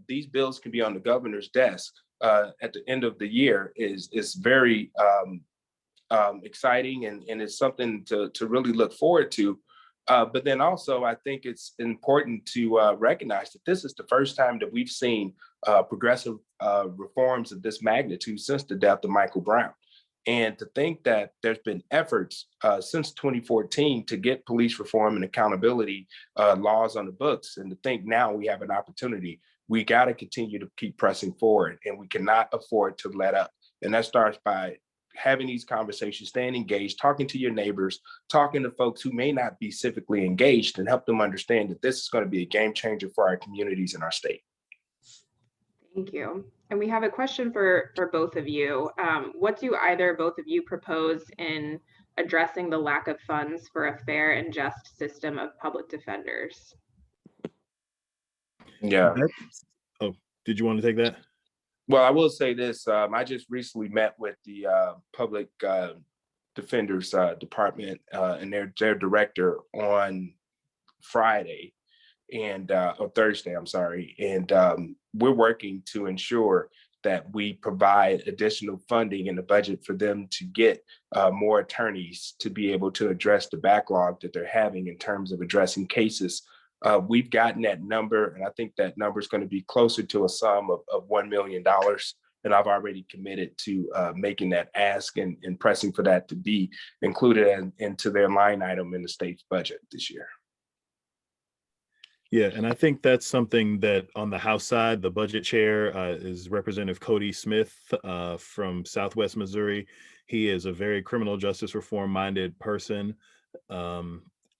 these bills can be on the governor's desk at the end of the year is very exciting, and it's something to really look forward to. But then also, I think it's important to recognize that this is the first time that we've seen progressive reforms of this magnitude since the death of Michael Brown. And to think that there's been efforts since 2014 to get police reform and accountability laws on the books, and to think now we have an opportunity, we got to continue to keep pressing forward, and we cannot afford to let up. And that starts by having these conversations, staying engaged, talking to your neighbors, talking to folks who may not be civically engaged, and help them understand that this is going to be a game changer for our communities and our state. Thank you. And we have a question for both of you. What do either both of you propose in addressing the lack of funds for a fair and just system of public defenders? Yeah. Oh, did you want to take that? Well, I will say this. I just recently met with the public defenders department and their director on Friday or Thursday, I'm sorry. And we're working to ensure that we provide additional funding in the budget for them to get more attorneys to be able to address the backlog that they're having in terms of addressing cases. We've gotten that number, and I think that number is going to be closer to a sum of $1 million. And I've already committed to making that ask and pressing for that to be included into their line item in the state's budget this year. Yeah, and I think that's something that on the House side, the budget chair is Representative Cody Smith from Southwest Missouri. He is a very criminal justice reform minded person.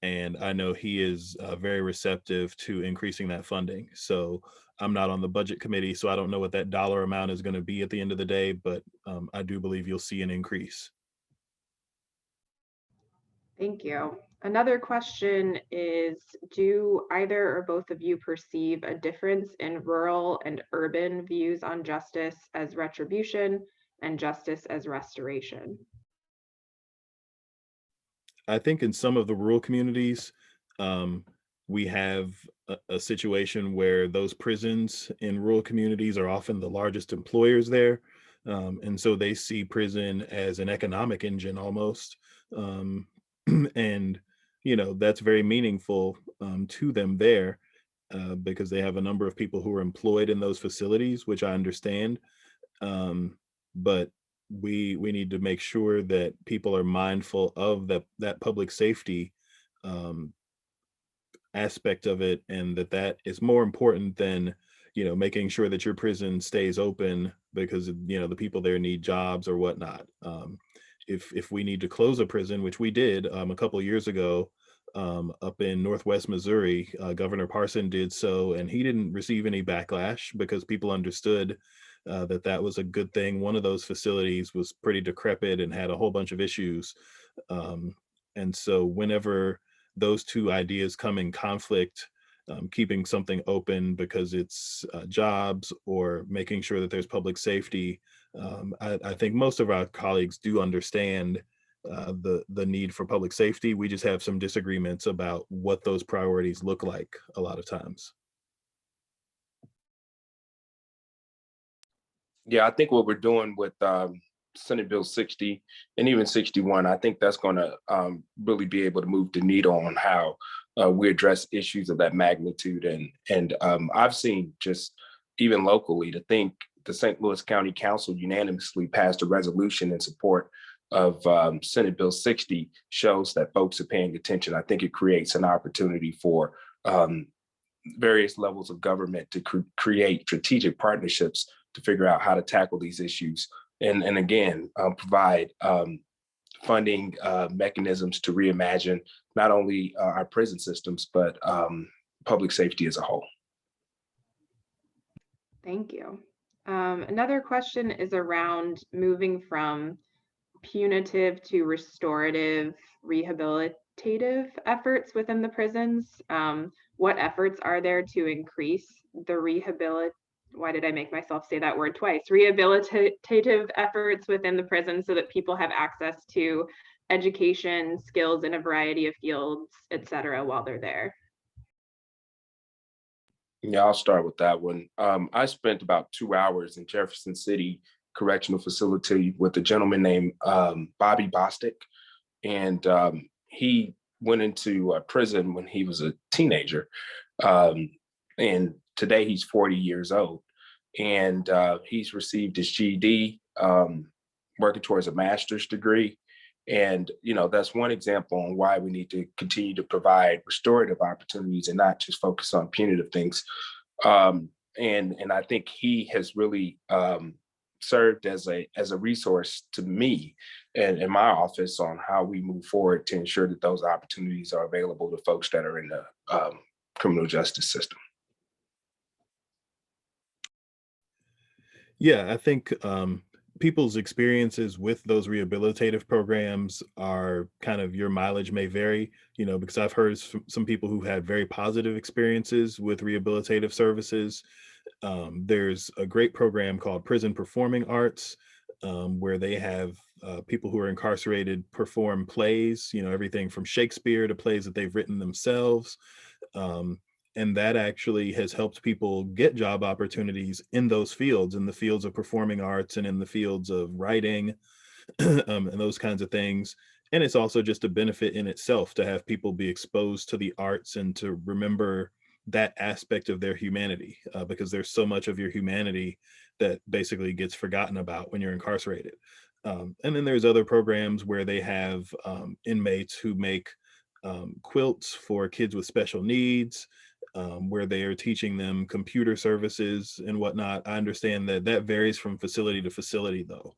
And I know he is very receptive to increasing that funding. So I'm not on the budget committee, so I don't know what that dollar amount is going to be at the end of the day, but I do believe you'll see an increase. Thank you. Another question is, do either or both of you perceive a difference in rural and urban views on justice as retribution and justice as restoration? I think in some of the rural communities, we have a situation where those prisons in rural communities are often the largest employers there. And so they see prison as an economic engine almost. And, that's very meaningful to them there because they have a number of people who are employed in those facilities, which I understand. But we need to make sure that people are mindful of that public safety aspect of it, and that is more important than making sure that your prison stays open because the people there need jobs or whatnot. If we need to close a prison, which we did a couple of years ago up in Northwest Missouri, Governor Parson did so, and he didn't receive any backlash because people understood that was a good thing. One of those facilities was pretty decrepit and had a whole bunch of issues. And so whenever those two ideas come in conflict, keeping something open because it's jobs or making sure that there's public safety. I think most of our colleagues do understand the need for public safety. We just have some disagreements about what those priorities look like a lot of times. Yeah, I think what we're doing with Senate Bill 60 and even 61, I think that's going to really be able to move the needle on how we address issues of that magnitude. And I've seen just even locally to think the St. Louis County Council unanimously passed a resolution in support of Senate Bill 60 shows that folks are paying attention. I think it creates an opportunity for various levels of government to create strategic partnerships to figure out how to tackle these issues. And again, provide funding mechanisms to reimagine not only our prison systems, but public safety as a whole. Thank you. Another question is around moving from punitive to restorative rehabilitative efforts within the prisons. What efforts are there to increase the why did I make myself say that word twice? Rehabilitative efforts within the prison so that people have access to education, skills in a variety of fields, et cetera, while they're there. Yeah, I'll start with that one. I spent about 2 hours in Jefferson City Correctional Facility with a gentleman named Bobby Bostic. And he went into prison when he was a teenager. And today he's 40 years old. And he's received his GED, working towards a master's degree. And, you know, that's one example on why we need to continue to provide restorative opportunities and not just focus on punitive things. And I think he has really served as a resource to me and in my office on how we move forward to ensure that those opportunities are available to folks that are in the criminal justice system. Yeah, I think people's experiences with those rehabilitative programs are kind of, your mileage may vary, you know, because I've heard some people who had very positive experiences with rehabilitative services. There's a great program called Prison Performing Arts, where they have people who are incarcerated perform plays, you know, everything from Shakespeare to plays that they've written themselves. And that actually has helped people get job opportunities in those fields, in the fields of performing arts and in the fields of writing and those kinds of things. And it's also just a benefit in itself to have people be exposed to the arts and to remember that aspect of their humanity, because there's so much of your humanity that basically gets forgotten about when you're incarcerated. And then there's other programs where they have inmates who make quilts for kids with special needs, where they are teaching them computer services and whatnot. I understand that that varies from facility to facility, though.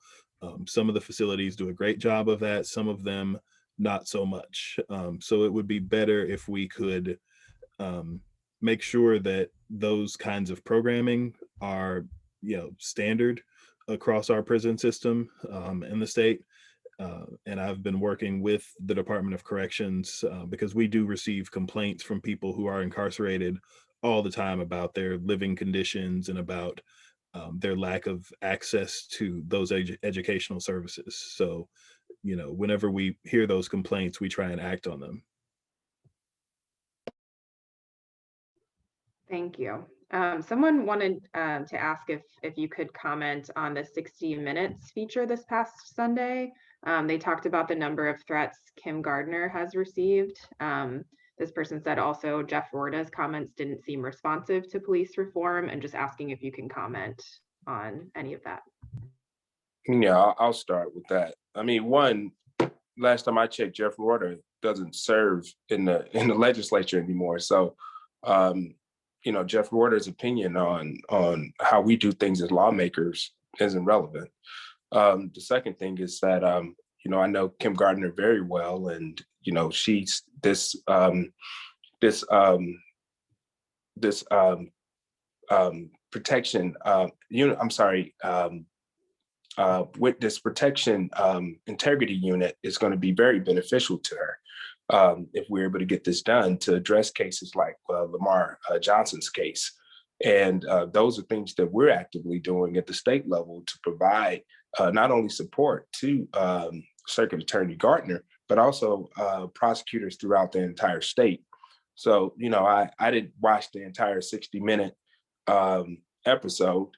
Some of the facilities do a great job of that, some of them not so much. So it would be better if we could make sure that those kinds of programming are, you know, standard across our prison system in the state. And I've been working with the Department of Corrections because we do receive complaints from people who are incarcerated all the time about their living conditions and about their lack of access to those educational services. So, you know, whenever we hear those complaints, we try and act on them. Thank you. Someone wanted to ask if you could comment on the 60 Minutes feature this past Sunday. They talked about the number of threats Kim Gardner has received. This person said also Jeff Rorda's comments didn't seem responsive to police reform, and just asking if you can comment on any of that. Yeah, I'll start with that. I mean, one, last time I checked, Jeff Rorda doesn't serve in the legislature anymore. So, you know, Jeff Rorda's opinion on how we do things as lawmakers isn't relevant. The second thing is that, you know, I know Kim Gardner very well, and, you know, she's protection unit, I'm sorry, with this protection integrity unit is going to be very beneficial to her. if we're able to get this done to address cases like Lamar Johnson's case. And those are things that we're actively doing at the state level to provide not only support to Circuit Attorney Gardner, but also prosecutors throughout the entire state. So, I didn't watch the entire 60-minute episode.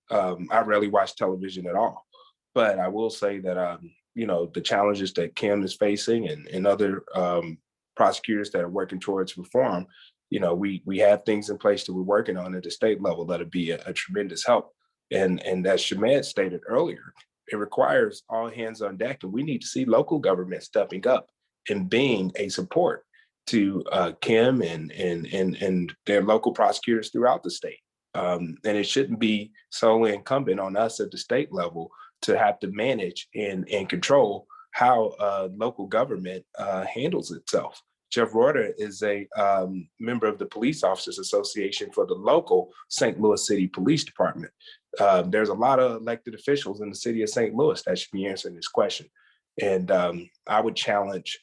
I rarely watch television at all. But I will say that, the challenges that Kim is facing and other prosecutors that are working towards reform, we have things in place that we're working on at the state level that'll be a tremendous help. And as Shamed stated earlier, it requires all hands on deck, and we need to see local government stepping up and being a support to Kim and their local prosecutors throughout the state. And it shouldn't be solely incumbent on us at the state level to have to manage and control how local government handles itself. Jeff Reuter is a member of the Police Officers Association for the local St. Louis City Police Department. There's a lot of elected officials in the city of St. Louis that should be answering this question. And I would challenge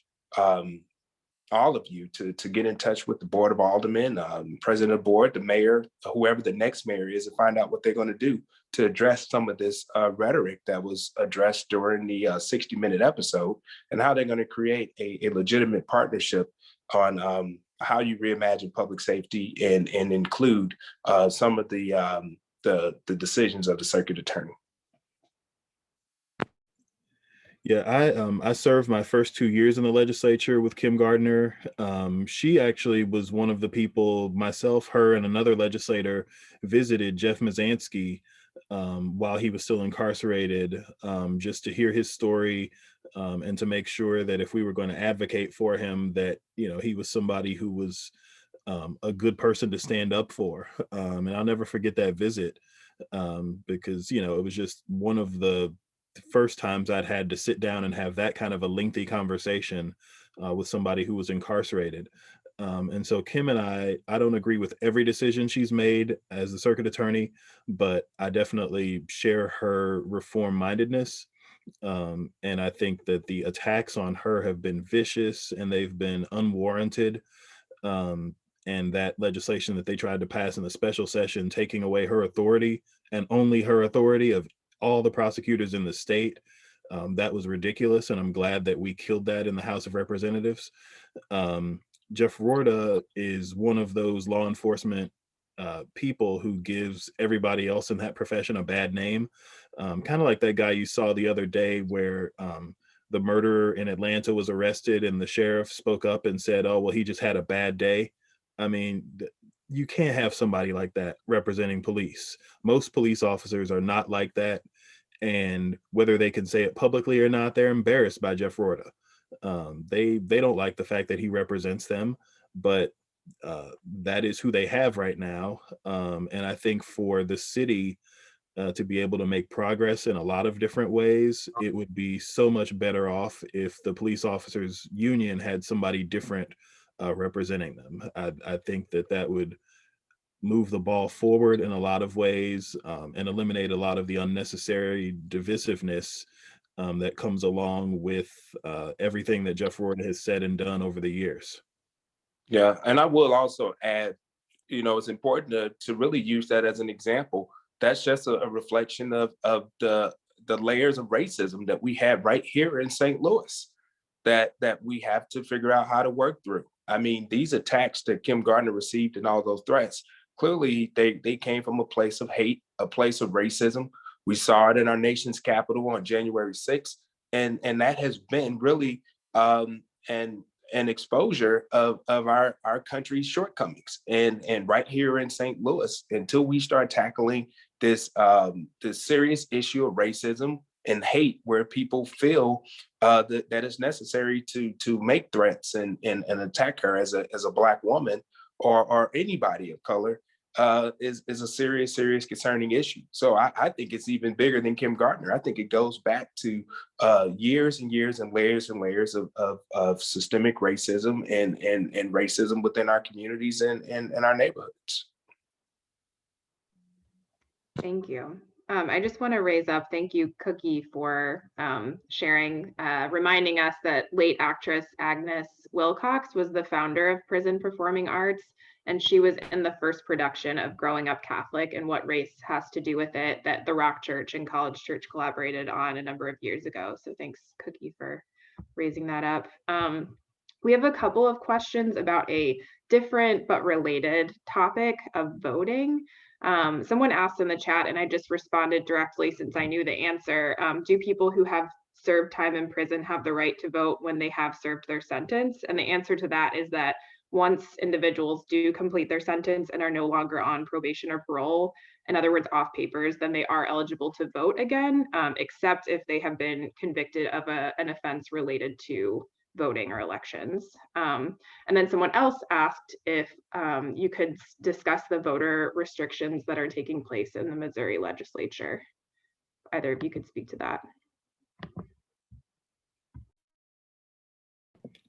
all of you to get in touch with the Board of Aldermen, president of the board, the mayor, whoever the next mayor is, and find out what they're going to do to address some of this rhetoric that was addressed during the 60-minute episode, and how they're going to create a legitimate partnership on how you reimagine public safety and include some of the decisions of the circuit attorney. Yeah, I served my first 2 years in the legislature with Kim Gardner. She actually was one of the people, myself, her, and another legislator visited Jeff Mazansky while he was still incarcerated, just to hear his story and to make sure that if we were going to advocate for him, that he was somebody who was a good person to stand up for. And I'll never forget that visit because it was just one of the first times I'd had to sit down and have that kind of a lengthy conversation with somebody who was incarcerated. And so Kim and I don't agree with every decision she's made as the circuit attorney, but I definitely share her reform mindedness. And I think that the attacks on her have been vicious and they've been unwarranted. And that legislation that they tried to pass in the special session, taking away her authority and only her authority of all the prosecutors in the state, that was ridiculous. And I'm glad that we killed that in the House of Representatives. Jeff Rorta is one of those law enforcement people who gives everybody else in that profession a bad name. Kind of like that guy you saw the other day where the murderer in Atlanta was arrested and the sheriff spoke up and said, oh, well, he just had a bad day. I mean, you can't have somebody like that representing police. Most police officers are not like that. And whether they can say it publicly or not, they're embarrassed by Jeff Rorta. They don't like the fact that he represents them, but that is who they have right now. And I think for the city to be able to make progress in a lot of different ways, it would be so much better off if the police officers union had somebody different representing them. I think that would move the ball forward in a lot of ways and eliminate a lot of the unnecessary divisiveness that comes along with everything that Jeff Rorta has said and done over the years. Yeah, and I will also add, it's important to really use that as an example. That's just a reflection of the layers of racism that we have right here in St. Louis that we have to figure out how to work through. I mean, these attacks that Kim Gardner received and all those threats, clearly they came from a place of hate, a place of racism. We saw it in our nation's capital on January 6th. And that has been really an exposure of our country's shortcomings. And right here in St. Louis, until we start tackling this serious issue of racism and hate, where people feel that it's necessary to make threats and attack her as a Black woman or anybody of color, is a serious concerning issue. So I think it's even bigger than Kim Gardner. I think it goes back to years and years and layers of systemic racism and racism within our communities and our neighborhoods. Thank you. I just want to raise up, thank you, Cookie, for sharing, reminding us that late actress Agnes Wilcox was the founder of Prison Performing Arts, and she was in the first production of Growing Up Catholic and What Race Has to Do with It that the Rock Church and College Church collaborated on a number of years ago. So thanks, Cookie, for raising that up. We have a couple of questions about a different but related topic of voting. Someone asked in the chat, and I just responded directly since I knew the answer. Do people who have served time in prison have the right to vote when they have served their sentence? And the answer to that is that once individuals do complete their sentence and are no longer on probation or parole, in other words, off papers, then they are eligible to vote again, except if they have been convicted of an offense related to voting or elections. And then someone else asked if you could discuss the voter restrictions that are taking place in the Missouri legislature. Either of you could speak to that.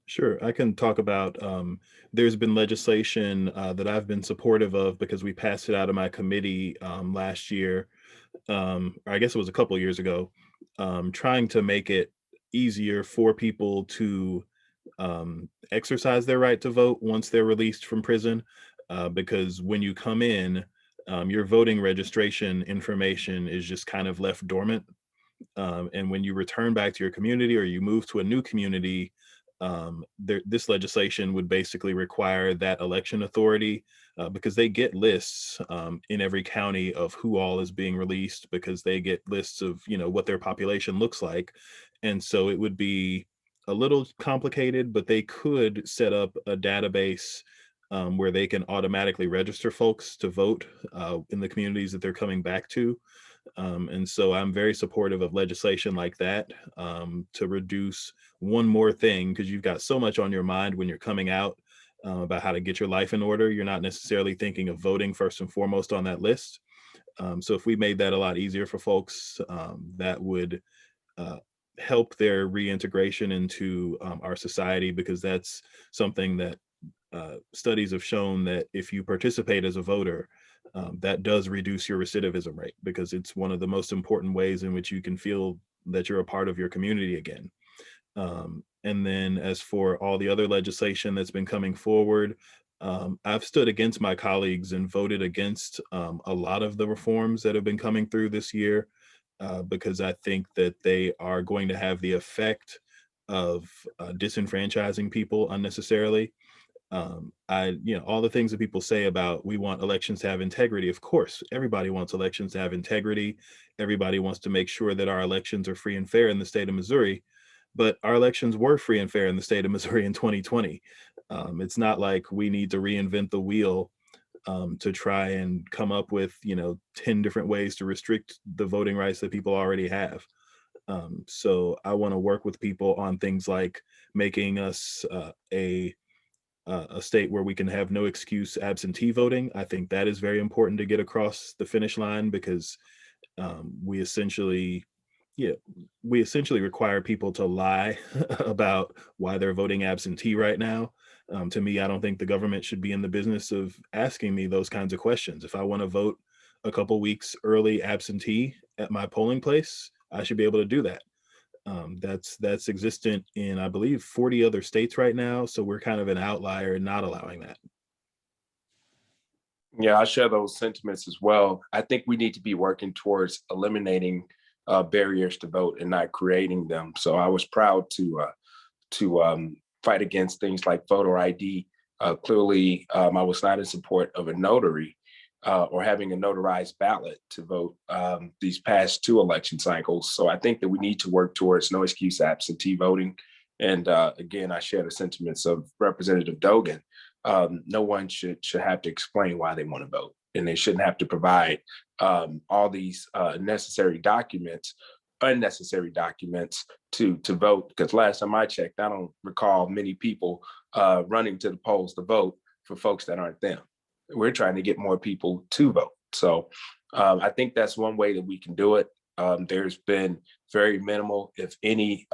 Sure, I can talk about, there's been legislation that I've been supportive of because we passed it out of my committee last year, or I guess it was a couple of years ago, trying to make it easier for people to exercise their right to vote once they're released from prison, because when you come in, your voting registration information is just kind of left dormant. And when you return back to your community or you move to a new community, this legislation would basically require that election authority, because they get lists in every county of who all is being released, because they get lists of, what their population looks like. And so it would be a little complicated, but they could set up a database where they can automatically register folks to vote in the communities that they're coming back to. And so I'm very supportive of legislation like that, to reduce one more thing, because you've got so much on your mind when you're coming out about how to get your life in order. You're not necessarily thinking of voting first and foremost on that list. So if we made that a lot easier for folks, that would help their reintegration into our society, because that's something that studies have shown that if you participate as a voter, that does reduce your recidivism rate, because it's one of the most important ways in which you can feel that you're a part of your community again. And then as for all the other legislation that's been coming forward, I've stood against my colleagues and voted against a lot of the reforms that have been coming through this year, because I think that they are going to have the effect of disenfranchising people unnecessarily. All the things that people say about we want elections to have integrity. Of course, everybody wants elections to have integrity. Everybody wants to make sure that our elections are free and fair in the state of Missouri. But our elections were free and fair in the state of Missouri in 2020. It's not like we need to reinvent the wheel to try and come up with 10 different ways to restrict the voting rights that people already have. So I want to work with people on things like making us a state where we can have no excuse absentee voting. I think that is very important to get across the finish line, because we essentially require people to lie about why they're voting absentee right now. To me, I don't think the government should be in the business of asking me those kinds of questions. If I want to vote a couple weeks early absentee at my polling place, I should be able to do that. That's existent in, I believe, 40 other states right now. So we're kind of an outlier in not allowing that. Yeah, I share those sentiments as well. I think we need to be working towards eliminating barriers to vote and not creating them. So I was proud to fight against things like voter ID. Clearly, I was not in support of a notary or having a notarized ballot to vote these past 2 election cycles. So I think that we need to work towards no excuse absentee voting. And again, I share the sentiments of Representative Dogan. No one should have to explain why they want to vote, and they shouldn't have to provide all these unnecessary documents to vote. Because last time I checked, I don't recall many people running to the polls to vote for folks that aren't them. We're trying to get more people to vote. So I think that's one way that we can do it. There's been very minimal, if any,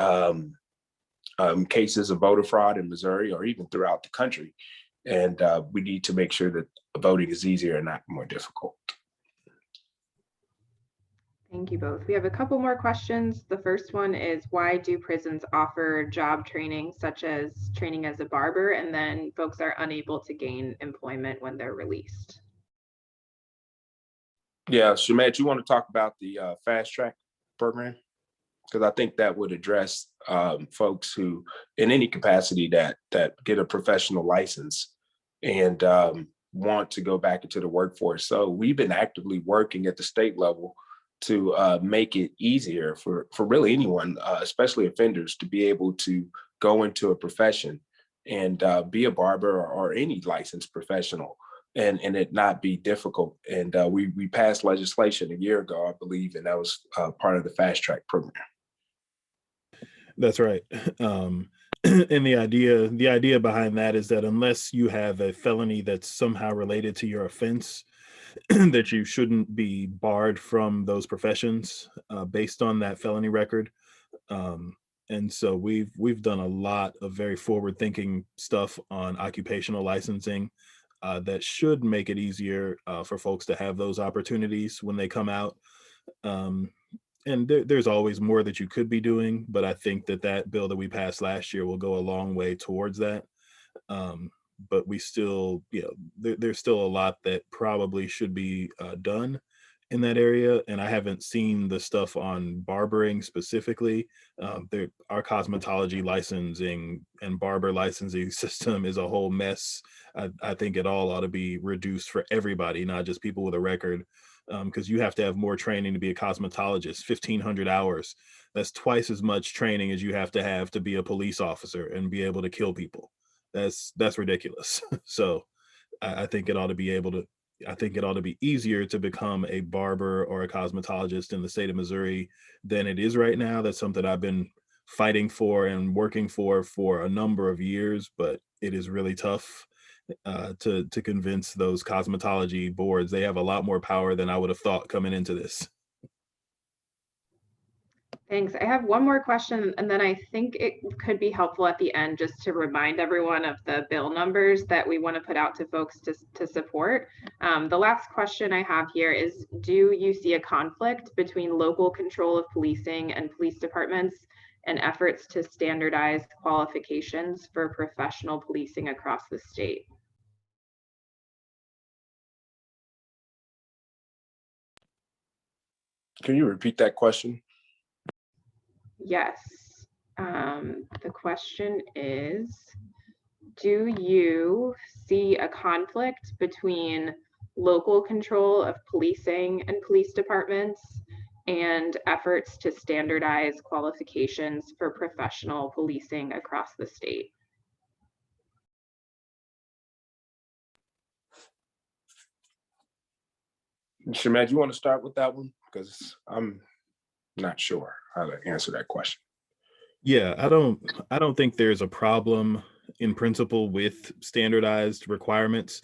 cases of voter fraud in Missouri or even throughout the country. And we need to make sure that voting is easier and not more difficult. Thank you both. We have a couple more questions. The first one is, why do prisons offer job training, such as training as a barber, and then folks are unable to gain employment when they're released? Yeah, Shamed, you want to talk about the fast track program? Because I think that would address folks who, in any capacity, that get a professional license and want to go back into the workforce. So we've been actively working at the state level to make it easier for really anyone, especially offenders, to be able to go into a profession and be a barber or any licensed professional, and it not be difficult. And we passed legislation a year ago, I believe, and that was part of the fast track program. That's right. And the idea behind that is that unless you have a felony that's somehow related to your offense, that you shouldn't be barred from those professions based on that felony record. And so we've done a lot of very forward-thinking stuff on occupational licensing that should make it easier for folks to have those opportunities when they come out. And there's always more that you could be doing, but I think that bill that we passed last year will go a long way towards that. But we still, there's still a lot that probably should be done in that area. And I haven't seen the stuff on barbering specifically. Our cosmetology licensing and barber licensing system is a whole mess. I think it all ought to be reduced for everybody, not just people with a record. Because you have to have more training to be a cosmetologist, 1,500 hours. That's twice as much training as you have to be a police officer and be able to kill people. That's ridiculous. So I think it ought to be easier to become a barber or a cosmetologist in the state of Missouri than it is right now. That's something I've been fighting for and working for a number of years, but it is really tough to convince those cosmetology boards. They have a lot more power than I would have thought coming into this. Thanks. I have one more question, and then I think it could be helpful at the end just to remind everyone of the bill numbers that we want to put out to folks to support. The last question I have here is, do you see a conflict between local control of policing and police departments and efforts to standardize qualifications for professional policing across the state? Can you repeat that question? Yes. The question is, do you see a conflict between local control of policing and police departments and efforts to standardize qualifications for professional policing across the state? Shamed, you want to start with that one? Because I'm not sure how to answer that question. Yeah, I don't think there's a problem in principle with standardized requirements.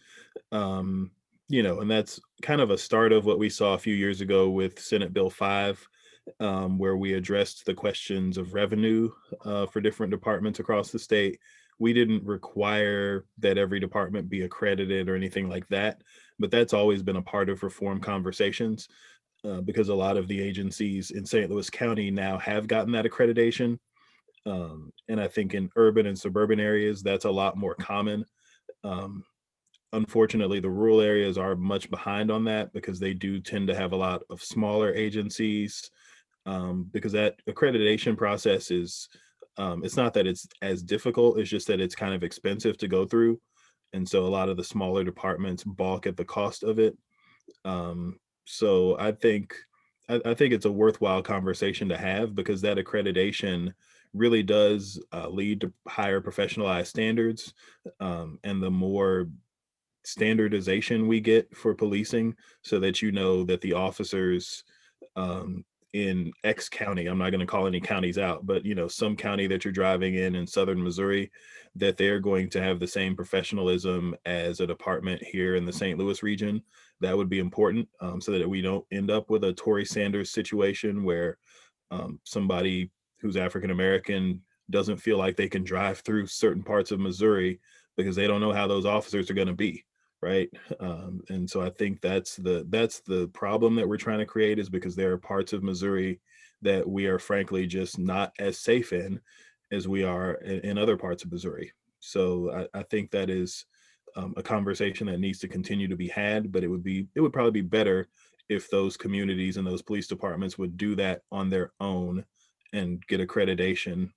And that's kind of a start of what we saw a few years ago with Senate Bill 5, where we addressed the questions of revenue for different departments across the state. We didn't require that every department be accredited or anything like that, but that's always been a part of reform conversations because a lot of the agencies in St. Louis County now have gotten that accreditation. And I think in urban and suburban areas, that's a lot more common. Unfortunately, the rural areas are much behind on that because they do tend to have a lot of smaller agencies because that accreditation process is, it's not that it's as difficult, it's just that it's kind of expensive to go through. And so a lot of the smaller departments balk at the cost of it. So I think it's a worthwhile conversation to have because that accreditation really does lead to higher professionalized standards. And the more standardization we get for policing so that that the officers in X county, I'm not going to call any counties out, but some county that you're driving in southern Missouri, that they're going to have the same professionalism as a department here in the St. Louis region. That would be important so that we don't end up with a Tory Sanders situation where somebody who's African American doesn't feel like they can drive through certain parts of Missouri because they don't know how those officers are going to be. right? And so I think that's the problem that we're trying to create, is because there are parts of Missouri that we are frankly just not as safe in as we are in other parts of Missouri. So I think that is a conversation that needs to continue to be had, but it would probably be better if those communities and those police departments would do that on their own and get accreditation,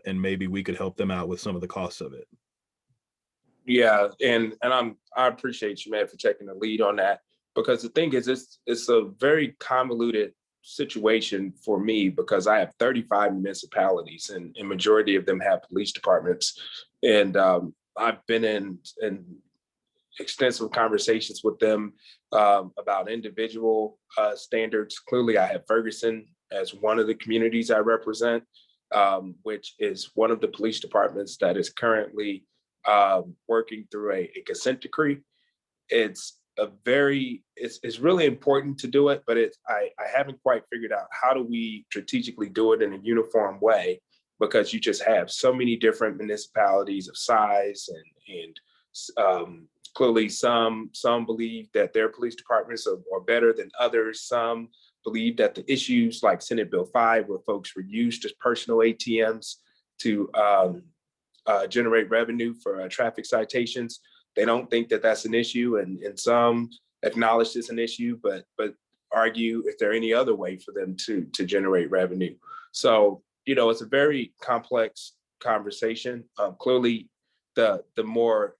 and maybe we could help them out with some of the costs of it. Yeah, and I appreciate you, man, for taking the lead on that, because the thing is, it's a very convoluted situation for me, because I have 35 municipalities, and majority of them have police departments, and I've been in extensive conversations with them about individual standards. Clearly, I have Ferguson as one of the communities I represent, which is one of the police departments that is currently working through a consent decree. It's really important to do it, but I haven't quite figured out how do we strategically do it in a uniform way, because you just have so many different municipalities of size, and clearly some believe that their police departments are better than others. Some believe that the issues like Senate Bill 5, where folks were used as personal ATMs to generate revenue for traffic citations, they don't think that that's an issue, and some acknowledge it's an issue, but argue if there any other way for them to generate revenue. So, it's a very complex conversation. Clearly, the more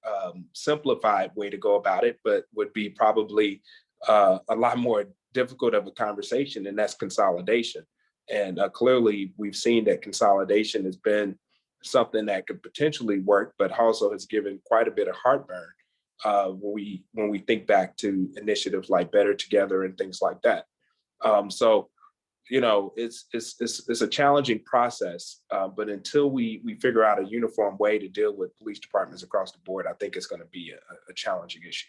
simplified way to go about it, but would be probably a lot more difficult of a conversation, and that's consolidation. And clearly, we've seen that consolidation has been something that could potentially work, but also has given quite a bit of heartburn when we think back to initiatives like Better Together and things like that. So, it's a challenging process, but until we figure out a uniform way to deal with police departments across the board, I think it's going to be a challenging issue.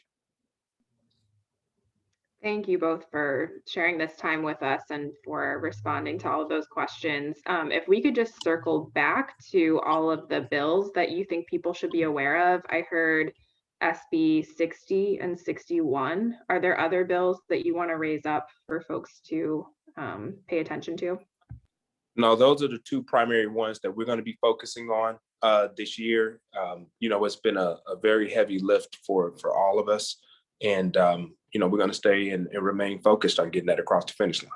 Thank you both for sharing this time with us and for responding to all of those questions. If we could just circle back to all of the bills that you think people should be aware of. I heard SB 60 and 61. Are there other bills that you want to raise up for folks to pay attention to? No, those are the two primary ones that we're going to be focusing on this year. It's been a very heavy lift for all of us. And, we're going to stay and remain focused on getting that across the finish line.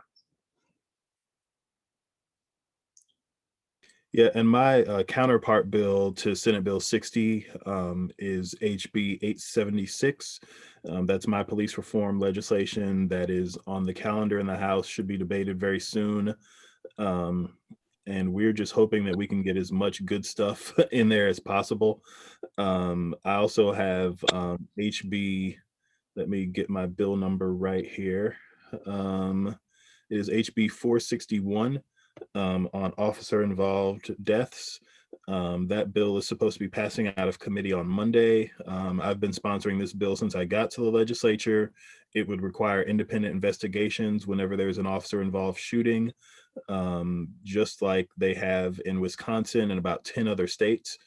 Yeah, and my counterpart bill to Senate Bill 60 is HB 876. That's my police reform legislation that is on the calendar in the House, should be debated very soon. And we're just hoping that we can get as much good stuff in there as possible. I also have HB, let me get my bill number right here. It is HB 461 on officer-involved deaths. That bill is supposed to be passing out of committee on Monday. I've been sponsoring this bill since I got to the legislature. It would require independent investigations whenever there's an officer-involved shooting, just like they have in Wisconsin and about 10 other states.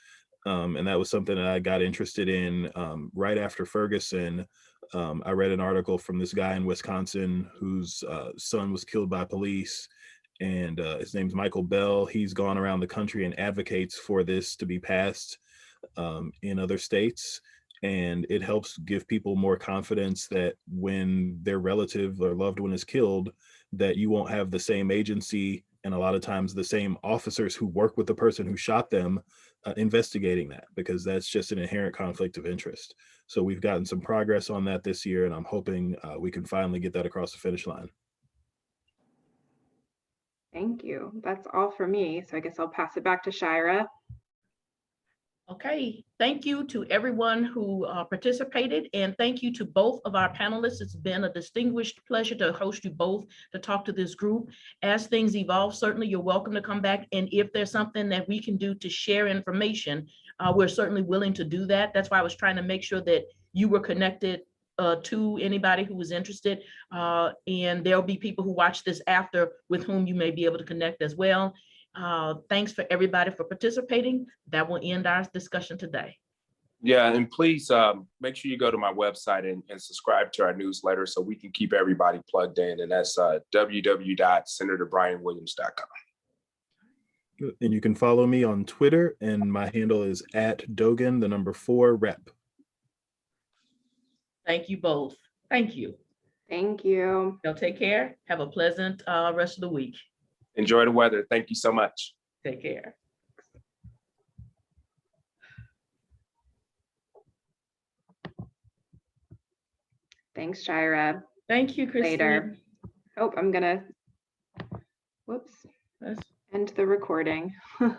And that was something that I got interested in right after Ferguson. I read an article from this guy in Wisconsin whose son was killed by police, and his name's Michael Bell. He's gone around the country and advocates for this to be passed in other states. And it helps give people more confidence that when their relative or loved one is killed, that you won't have the same agency and a lot of times the same officers who work with the person who shot them investigating that, because that's just an inherent conflict of interest. So we've gotten some progress on that this year, and I'm hoping we can finally get that across the finish line. Thank you. That's all for me. So I guess I'll pass it back to Shira. Okay, thank you to everyone who participated, and thank you to both of our panelists. It's been a distinguished pleasure to host you both to talk to this group. As things evolve, certainly you're welcome to come back, and if there's something that we can do to share information, we're certainly willing to do that. That's why I was trying to make sure that you were connected to anybody who was interested, and there'll be people who watch this after with whom you may be able to connect as well. Thanks for everybody for participating. That will end our discussion today. Yeah, and please make sure you go to my website and subscribe to our newsletter so we can keep everybody plugged in. And that's www.senatorbrianwilliams.com. And you can follow me on Twitter, and my handle is @Dogan, the number 4 rep. Thank you both. Thank you. Thank you. Y'all take care. Have a pleasant rest of the week. Enjoy the weather. Thank you so much. Take care. Thanks, Shira. Thank you, Christine. Later. Oh, I'm gonna, whoops, That's- end the recording. okay.